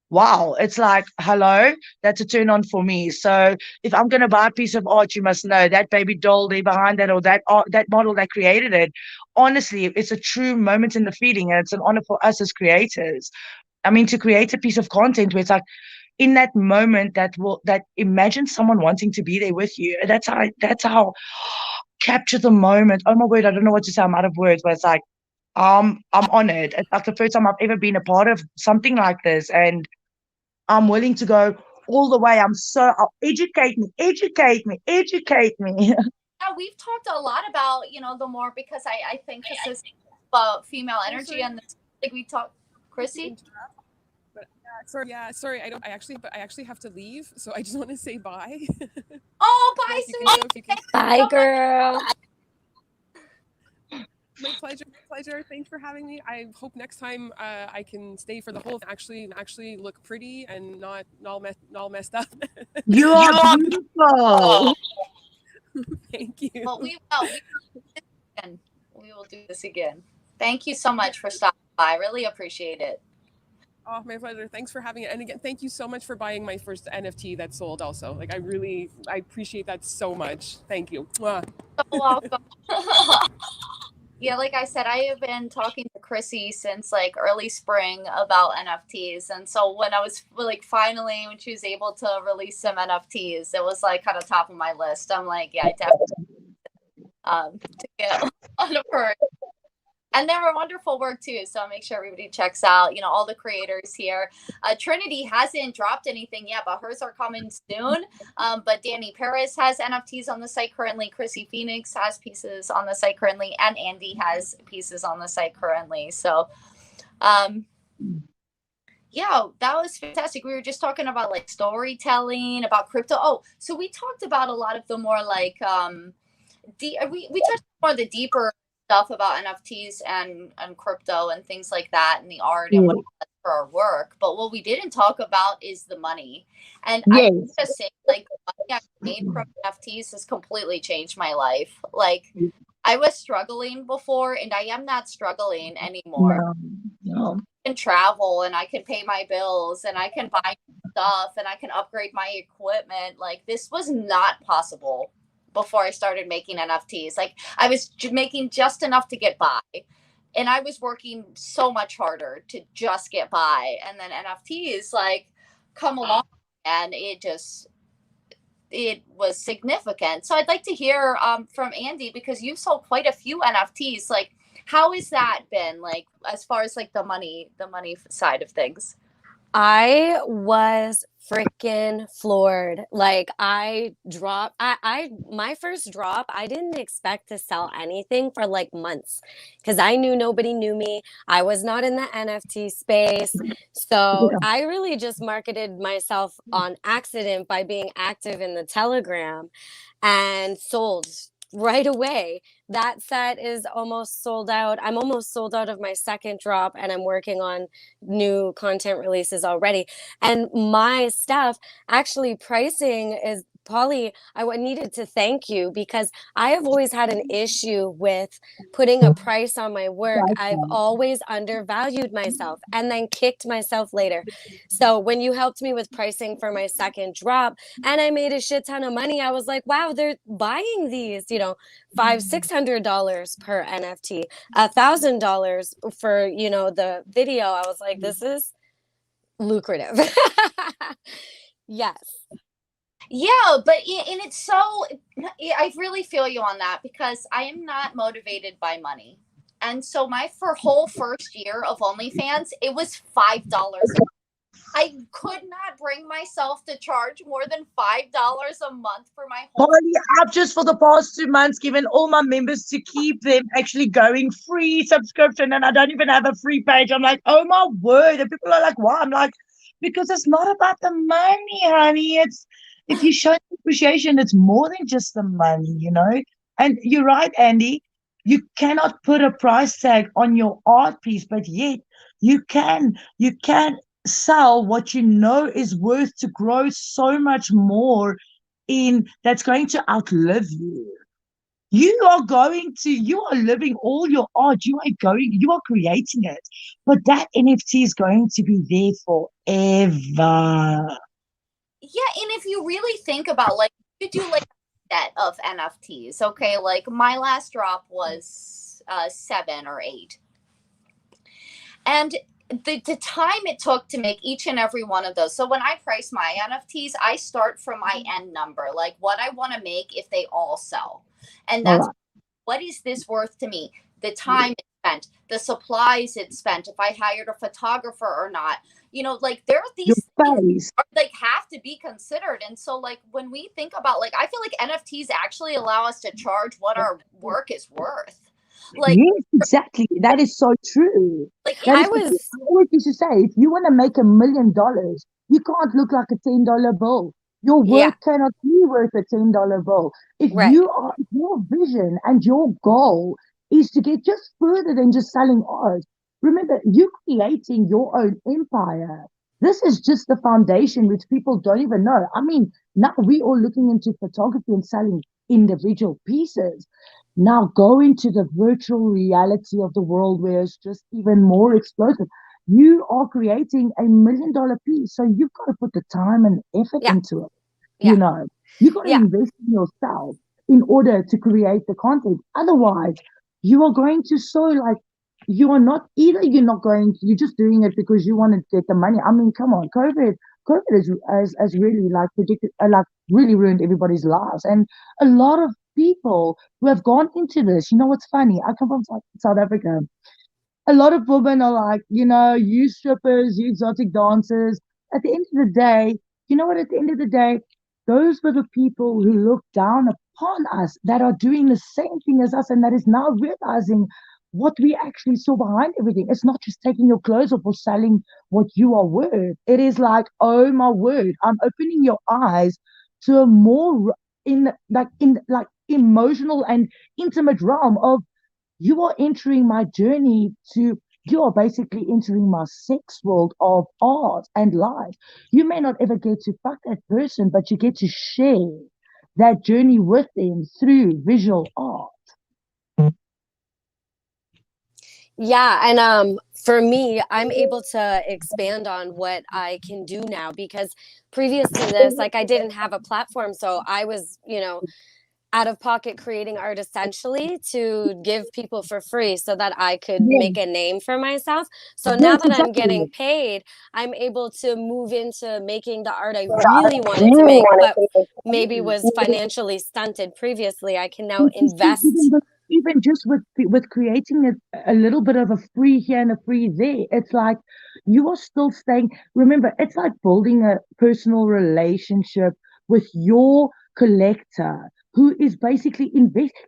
wow, it's like, hello, that's a turn on for me. So if I'm going to buy a piece of art, you must know that baby doll there behind that, or that art, that model that created it. Honestly, it's a true moment in the feeling, and it's an honor for us as creators. I mean, to create a piece of content where it's like, in that moment, that imagine someone wanting to be there with you. That's how capture the moment. Oh my word, I don't know what to say. I'm out of words, but it's like, I'm honored. It's like the first time I've ever been a part of something like this, and I'm willing to go all the way. Educate me, educate me, educate me. Yeah, we've talked a lot about, the more, because I think this is about female energy, and like we talked, Chrissy. Sorry. I actually have to leave, so I just want to say bye. Oh, bye, sweetie. Bye, girl. My pleasure. Thanks for having me. I hope next time I can stay for the whole actually look pretty and not all messed up. You are beautiful. Thank you. Well, we will do this again. Thank you so much for stopping by. I really appreciate it. Oh, my pleasure. Thanks for having it. And again, thank you so much for buying my first NFT that sold also. Like, I appreciate that so much. Thank you. Mwah. So welcome. Yeah, like I said, I have been talking to Chrissy since like early spring about NFTs. And so when I was like when she was able to release some NFTs, it was like kind of top of my list. I'm like, yeah, definitely to get on of her. And they were wonderful work too. So I'll make sure everybody checks out, all the creators here. Trinity hasn't dropped anything yet, but hers are coming soon. But Danny Paris has NFTs on the site currently. Chrissy Phoenix has pieces on the site currently. And Andy has pieces on the site currently. So, yeah, that was fantastic. We were just talking about like storytelling, about crypto. Oh, so we talked about a lot of the more like, we touched more the deeper stuff about NFTs and crypto and things like that, and the art and what it does for our work. But what we didn't talk about is the money. And I just say, like, the money I made from NFTs has completely changed my life. Like, I was struggling before, and I am not struggling anymore. No. I can travel, and I can pay my bills, and I can buy stuff, and I can upgrade my equipment. Like, this was not possible before I started making NFTs. Like, I was making just enough to get by, and I was working so much harder to just get by. And then NFTs like come along, and it was significant. So I'd like to hear from Andy, because you've sold quite a few NFTs. Like, how has that been, like, as far as like the money side of things? I was freaking floored. Like, my first drop, I didn't expect to sell anything for like months, because I knew nobody knew me. I was not in the NFT space. So I really just marketed myself on accident by being active in the Telegram, and sold right away. That set is almost sold out. I'm almost sold out of my second drop, and I'm working on new content releases already. And my stuff, actually, pricing is, Polly, I needed to thank you, because I have always had an issue with putting a price on my work. I've always undervalued myself and then kicked myself later. So when you helped me with pricing for my second drop, and I made a shit ton of money, I was like, wow, they're buying these, $500-$600 per NFT, $1,000 for, the video. I was like, this is lucrative. Yes. Yeah, but and it's so, I really feel you on that, because I am not motivated by money. And so my whole first year of OnlyFans, it was $5. I could not bring myself to charge more than $5 a month for my whole. Polly, I've just for the past 2 months given all my members to keep them actually going free subscription, and I don't even have a free page. I'm like, oh my word. And people are like, why? I'm like, because it's not about the money, honey. It's, if you show appreciation, it's more than just the money, And you're right, Andy. You cannot put a price tag on your art piece, but yet you can sell what you know is worth to grow so much more in that's going to outlive you. You are living all your art. You are creating it. But that NFT is going to be there forever. Yeah, and if you really think about, like, you do like a set of NFTs, okay? Like my last drop was 7 or 8. And the time it took to make each and every one of those. So when I price my NFTs, I start from my end number, like what I want to make if they all sell. And that's what is this worth to me? The time it spent, the supplies it spent, if I hired a photographer or not. You know, like there are these things that, like, have to be considered. And so, like, when we think about, like, I feel like NFTs actually allow us to charge what our work is worth. Like, yes, exactly. That is so true. Like, I always used to say, if you want to make $1 million, you can't look like a $10 bill. Your work cannot be worth a $10 bill. If your vision and your goal is to get just further than just selling art, remember, you're creating your own empire. This is just the foundation, which people don't even know. I mean, now we all looking into photography and selling individual pieces. Now go into the virtual reality of the world where it's just even more explosive. You are creating $1 million piece, so you've got to put the time and effort into it. You know, you got to invest in yourself in order to create the content. Otherwise, you are going to you're just doing it because you want to get the money. I mean, come on, COVID has really really ruined everybody's lives, and a lot of people who have gone into this. You know what's funny? I come from South Africa. A lot of women are like, you strippers, you exotic dancers. At the end of the day, you know what? At the end of the day, those were the people who look down upon us that are doing the same thing as us and that is now realizing what we actually saw behind everything. It's not just taking your clothes off or selling what you are worth. It is like, oh my word, I'm opening your eyes to a more in emotional and intimate realm of you are entering my journey to you are basically entering my sex world of art and life. You may not ever get to fuck that person, but you get to share that journey with them through visual art. Yeah, and for me, I'm able to expand on what I can do now because previous to this, like, I didn't have a platform, so I was, out of pocket creating art essentially to give people for free so that I could make a name for myself. So now that I'm getting paid, I'm able to move into making the art I really wanted to make, but maybe was financially stunted previously. I can now invest. Even just with creating a little bit of a free here and a free there, it's like you are still staying. Remember, it's like building a personal relationship with your collector who is basically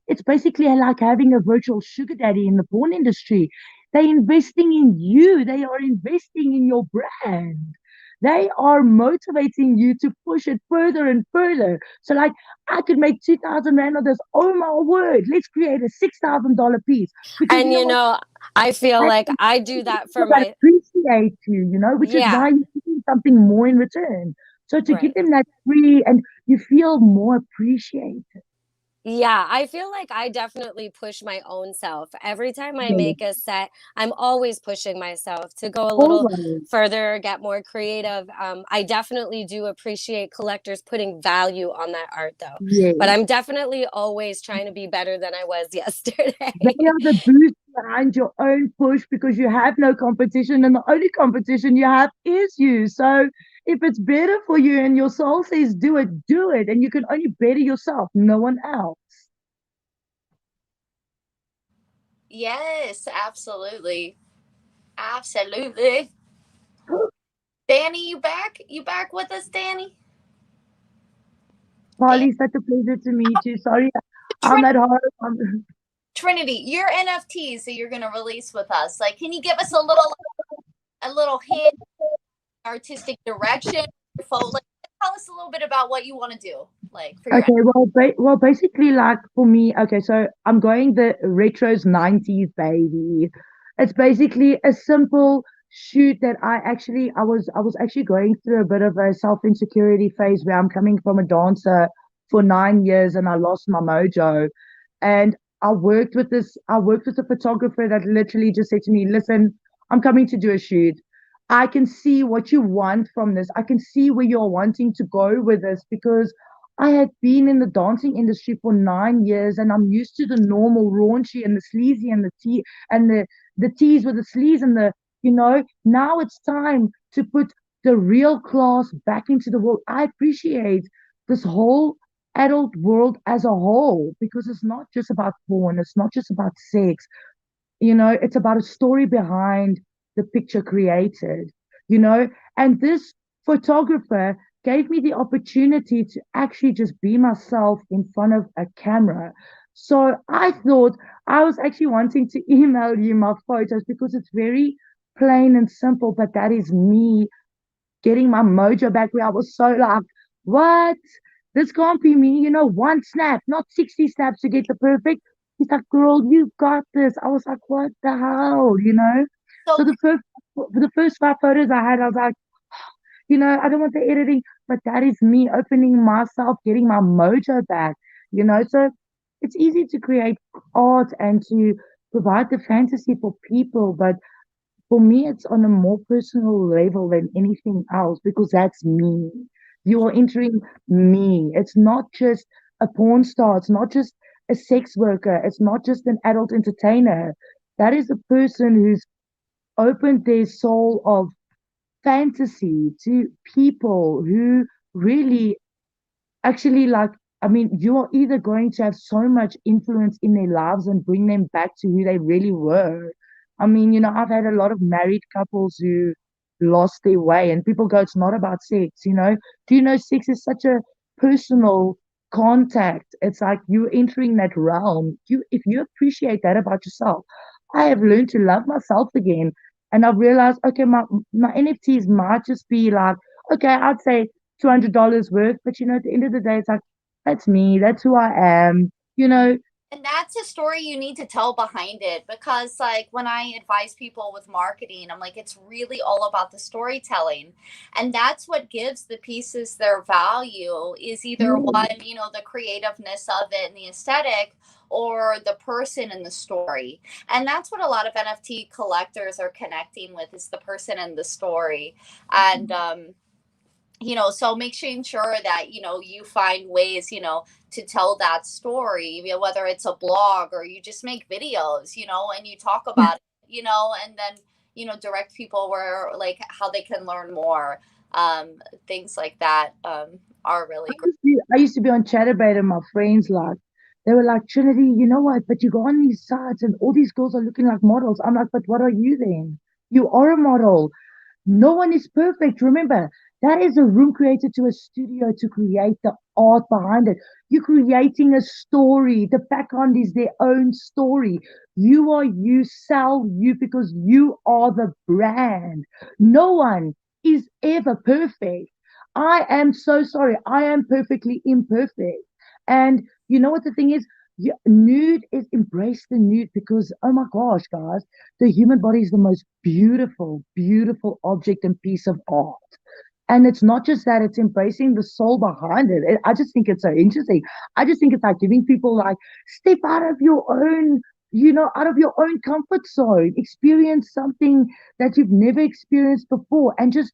it's basically like having a virtual sugar daddy in the porn industry. They're investing in you, they are investing in your brand, they are motivating you to push it further and further. So, like, I could make 2,000 rand on this. Oh my word, let's create a $6,000 piece. Because and I feel like I do that for my appreciate you, which is why you're getting something more in return. So to give them that free and you feel more appreciated. Yeah, I feel like I definitely push my own self. Every time I make a set, I'm always pushing myself to go a little further, get more creative. I definitely do appreciate collectors putting value on that art, though. Yes. But I'm definitely always trying to be better than I was yesterday. They are the boost behind your own push because you have no competition, and the only competition you have is you. So if it's better for you and your soul says do it, and you can only better yourself, no one else. Yes, absolutely. Absolutely. Danny, you back? You back with us, Danny? Polly, such a pleasure to meet you. Sorry, I'm at home. Trinity, your NFTs that you're going to release with us, like, can you give us a little hint, artistic direction? Like, tell us a little bit about what you want to do. Like, for well, basically, like, for me, okay, so I'm going the retros 90s, baby. It's basically a simple shoot that I was actually going through a bit of a self-insecurity phase where I'm coming from a dancer for 9 years and I lost my mojo. And I worked with a photographer that literally just said to me, listen, I'm coming to do a shoot. I can see what you want from this. I can see where you're wanting to go with this because I had been in the dancing industry for 9 years and I'm used to the normal raunchy and the sleazy and the tease with the sleaze and now it's time to put the real class back into the world. I appreciate this whole adult world as a whole because it's not just about porn, it's not just about sex, it's about a story behind the picture created, you know, and this photographer gave me the opportunity to actually just be myself in front of a camera. So I thought I was actually wanting to email you my photos because it's very plain and simple, but that is me getting my mojo back where I was so like, what? This can't be me, one snap, not 60 snaps to get the perfect. He's like, girl, you got this. I was like, what the hell? So So the first 5 photos I had, I was like, I don't want the editing, but that is me opening myself, getting my mojo back. So it's easy to create art and to provide the fantasy for people, but for me, it's on a more personal level than anything else because that's me. You are entering me. It's not just a porn star. It's not just a sex worker. It's not just an adult entertainer. That is a person who's opened their soul of fantasy to people who really actually like, I mean, you are either going to have so much influence in their lives and bring them back to who they really were. I mean, I've had a lot of married couples who lost their way, and people go, it's not about sex. Do you know sex is such a personal contact? It's like you entering that realm. If you appreciate that about yourself, I have learned to love myself again. And I've realized, okay, my NFTs might just be like, okay, I'd say $200 worth, but at the end of the day, it's like, that's me, that's who I am. and that's a story you need to tell behind it because like when I advise people with marketing, I'm like, it's really all about the storytelling, and that's what gives the pieces their value is either one, the creativeness of it and the aesthetic, or the person in the story. And that's what a lot of NFT collectors are connecting with, is the person and the story. And so make sure that you find ways to tell that story, whether it's a blog or you just make videos, and you talk about it, and then direct people where like how they can learn more. Things like that are really great. I used to be on Chatterbait and my friends like they were like, Trinity, you know what? But you go on these sites and all these girls are looking like models. I'm like, but what are you then? You are a model. No one is perfect. Remember, that is a room created to a studio to create the art behind it. You're creating a story. The background is their own story. You are you, sell you because you are the brand. No one is ever perfect. I am so sorry. I am perfectly imperfect. And you know what the thing is? Nude is embrace the nude because, oh my gosh, guys, the human body is the most beautiful, beautiful object and piece of art. And it's not just that, it's embracing the soul behind it. I just think it's so interesting. I just think it's like giving people like step out of your own, out of your own comfort zone, experience something that you've never experienced before and just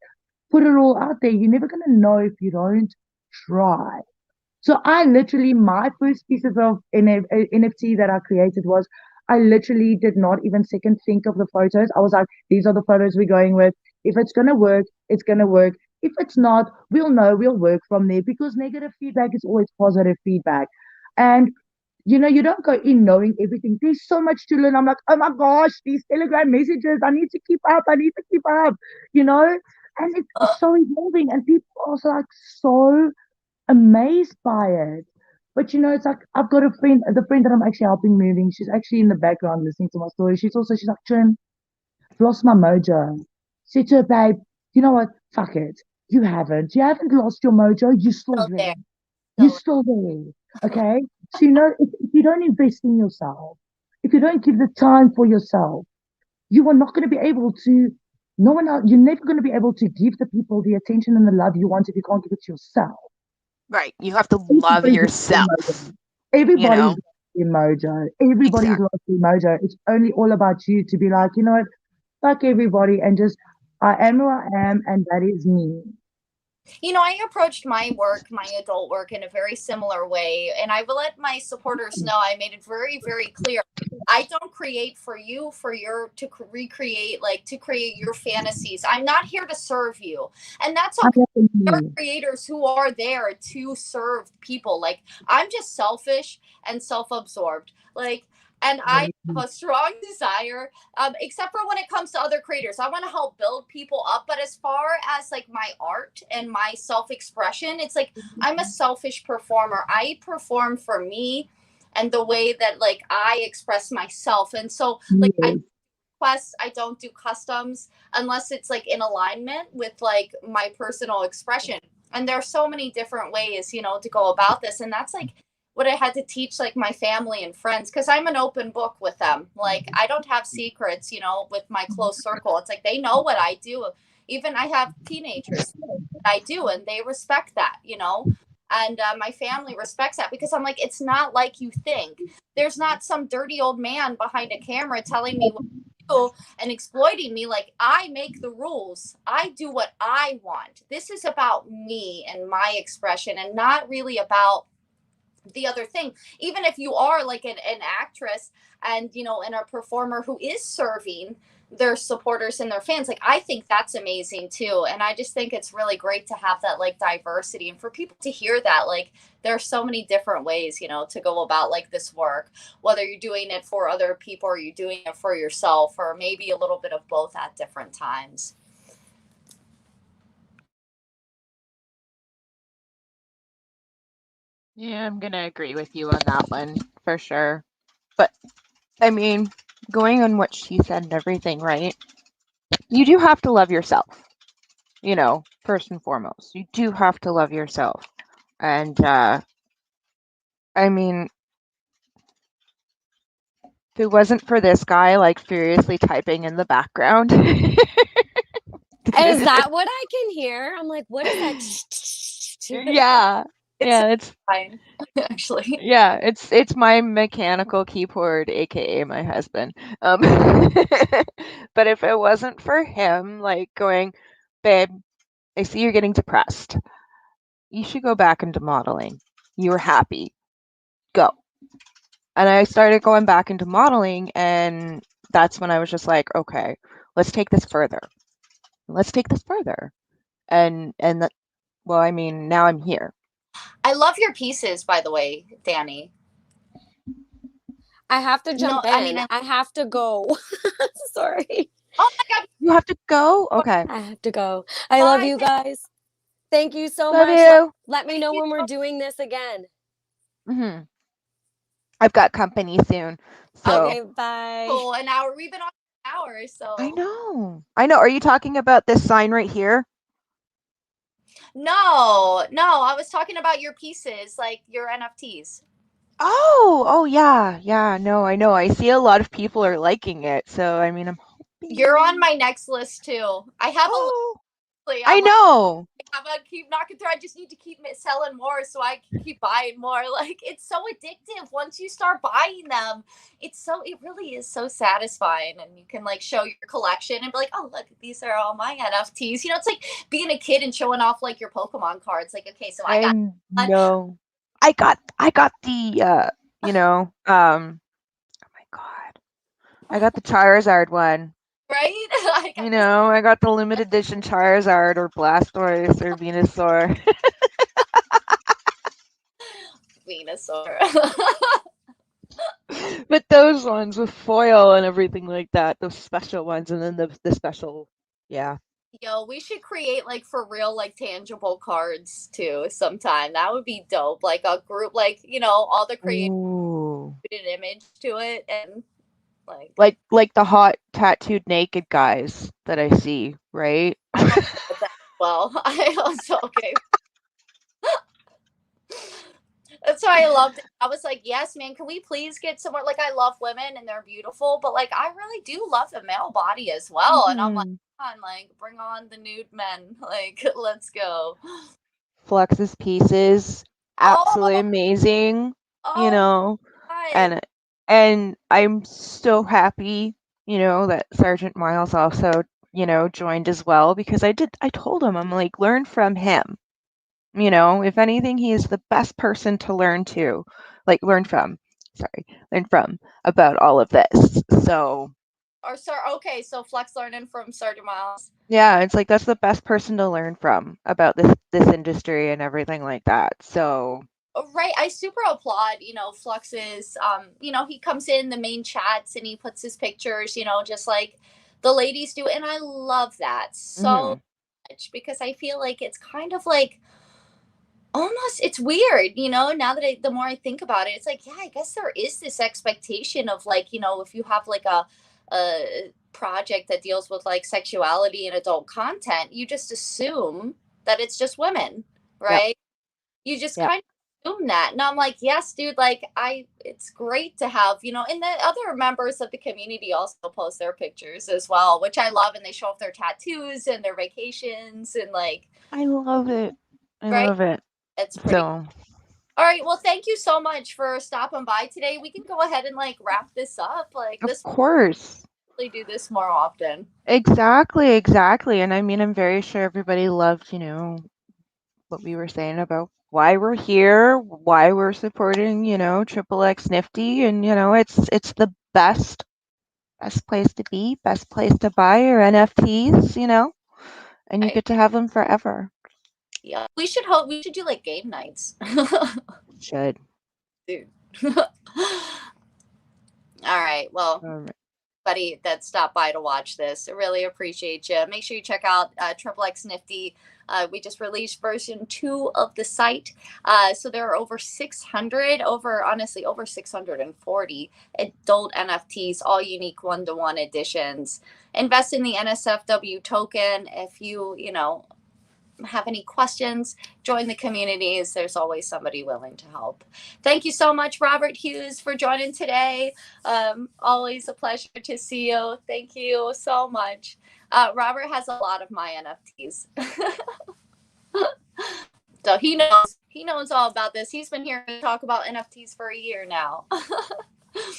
put it all out there. You're never going to know if you don't try. So I literally, my first pieces of NFT that I created was I literally did not even second think of the photos. I was like, these are the photos we're going with. If it's going to work, it's going to work. If it's not, we'll know, we'll work from there because negative feedback is always positive feedback. And, you don't go in knowing everything. There's so much to learn. I'm like, oh my gosh, these Telegram messages, I need to keep up. I need to keep up, and it's so evolving. And people are also like so amazed by it. But it's like I've got the friend that I'm actually helping moving. She's actually in the background listening to my story. She's like, Trin, I've lost my mojo. Said to her, babe, you know what? Fuck it. You haven't. You haven't lost your mojo. You're still there. You're still there. Okay. So if you don't invest in yourself, if you don't give the time for yourself, you are not going to be able to No one else, you're never going to be able to give the people the attention and the love you want if you can't give it to yourself. Right. You have to love yourself. Everybody's lost their mojo. Everybody's lost their mojo. It's only all about you to be like, you know what, fuck everybody and just, I am who I am and that is me. You know, I approached my work, my adult work, in a very similar way. And I will let my supporters know, I made it very, very clear. I don't create for you, to recreate, like to create your fantasies. I'm not here to serve you. And that's okay. There are creators who are there to serve people. Like, I'm just selfish and self-absorbed. Like, and I have a strong desire, except for when it comes to other creators. I want to help build people up. But as far as like my art and my self-expression, it's like I'm a selfish performer. I perform for me and the way that like I express myself. And so like I don't do customs unless it's like in alignment with like my personal expression. And there are so many different ways, you know, to go about this. And that's like what I had to teach like my family and friends, because I'm an open book with them. Like I don't have secrets, you know, with my close circle. It's like they know what I do. Even I have teenagers that I do, and they respect that, you know. And my family respects that because I'm like, it's not like you think. There's not some dirty old man behind a camera telling me what to do and exploiting me. Like, I make the rules. I do what I want. This is about me and my expression and not really about the other thing. Even if you are like an actress and, you know, and a performer who is serving their supporters and their fans, like I think that's amazing too. And I just think it's really great to have that like diversity and for people to hear that like there are so many different ways, you know, to go about like this work, whether you're doing it for other people or you're doing it for yourself, or maybe a little bit of both at different times. Yeah, I'm gonna agree with you on that one for sure. But I mean, going on what she said and everything, right? You do have to love yourself, you know, first and foremost. You do have to love yourself. And I mean, if it wasn't for this guy like furiously typing in the background. Is that what I can hear? I'm like, what is that? Yeah. Yeah, it's fine, actually. Yeah, it's my mechanical keyboard, aka my husband. But if it wasn't for him, like going, babe, I see you're getting depressed. You should go back into modeling. You were happy. Go. And I started going back into modeling, and that's when I was just like, okay, let's take this further. Let's take this further. And that, well, I mean, now I'm here. I love your pieces, by the way, Danny. I have to jump in. I mean, I have to go. Sorry. Oh my God. You have to go? Okay. I have to go. I love you guys. Thank you so Love much. you. Let me know when we're doing this again. Mm-hmm. I've got company soon. So. Okay, bye. Cool. An hour. We've been on an hour, so. I know. Are you talking about this sign right here? No. I was talking about your pieces, like your NFTs. Oh, yeah. No, I know. I see a lot of people are liking it. So, I mean, I'm hoping. You're on my next list too. I have I know. I'm gonna keep knocking through. I just need to keep selling more so I can keep buying more. Like, it's so addictive once you start buying them. It really is so satisfying, and you can like show your collection and be like, oh look, these are all my NFTs. You know, it's like being a kid and showing off like your Pokemon cards. Like, okay, so I got the oh my God, I got the Charizard one. Right? I got the limited edition Charizard or Blastoise or Venusaur. Venusaur. But those ones with foil and everything like that, those special ones, and then the special, yeah. Yo, we should create like for real, like tangible cards too sometime. That would be dope. Like a group, like, all the creators put an image to it and like the hot tattooed naked guys that I see, right? Well, I also okay. That's why I loved it. I was like, yes, man, can we please get somewhere? Like, I love women and they're beautiful, but like, I really do love the male body as well. And I'm like, Mhm. come on, like, bring on the nude men. Like, let's go. Flux's pieces, absolutely Oh, amazing, you oh know, my God. and I'm so happy, that Sergeant Miles also, joined as well because I told him, I'm like, learn from him. If anything, he is the best person to learn from about all of this. So, Or, sir, okay, so Flex learning from Sergeant Miles. yeah, it's like that's the best person to learn from about this industry and everything like that. So, Right. I super applaud, Flux's, he comes in the main chats and he puts his pictures, just like the ladies do. And I love that so mhm, much because I feel like it's kind of like almost it's weird, now that the more I think about it, it's like, yeah, I guess there is this expectation of like, if you have like a project that deals with like sexuality and adult content, you just assume that it's just women, yep, right? You just yep, kind of assume that. And I'm like, yes, dude, like it's great to have, and the other members of the community also post their pictures as well, which I love. And they show off their tattoos and their vacations and like, I love it. I right. love it. It's pretty. So, All right. Well, thank you so much for stopping by today. We can go ahead and like wrap this up. Like of this, course. really do this more often. Exactly. And I mean, I'm very sure everybody loved, what we were saying about why we're here, why we're supporting, Triple X Nifty, and it's the best place to be, best place to buy your NFTs, and you Right. get to have them forever. Yeah. We should do like game nights. Should. Dude. All right. Well, All right. buddy that stopped by to watch this. I really appreciate you. Make sure you check out Triple X Nifty. We just released version 2 of the site. So there are over 600, honestly, over 640 adult NFTs, all unique one-to-one editions. Invest in the NSFW token. If you have any questions, join the communities. There's always somebody willing to help. Thank you so much, Robert Hughes, for joining today. Always a pleasure to see you. Thank you so much. Robert has a lot of my NFTs. So he knows all about this. He's been hearing me talk about NFTs for a year now.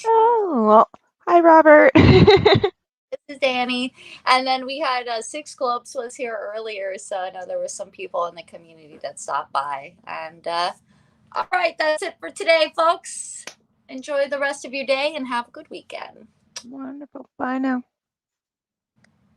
Oh, well, hi, Robert. This is Danny. And then we had Six Globes was here earlier. So I know there were some people in the community that stopped by. And all right, that's it for today, folks. Enjoy the rest of your day and have a good weekend. Wonderful. Bye now.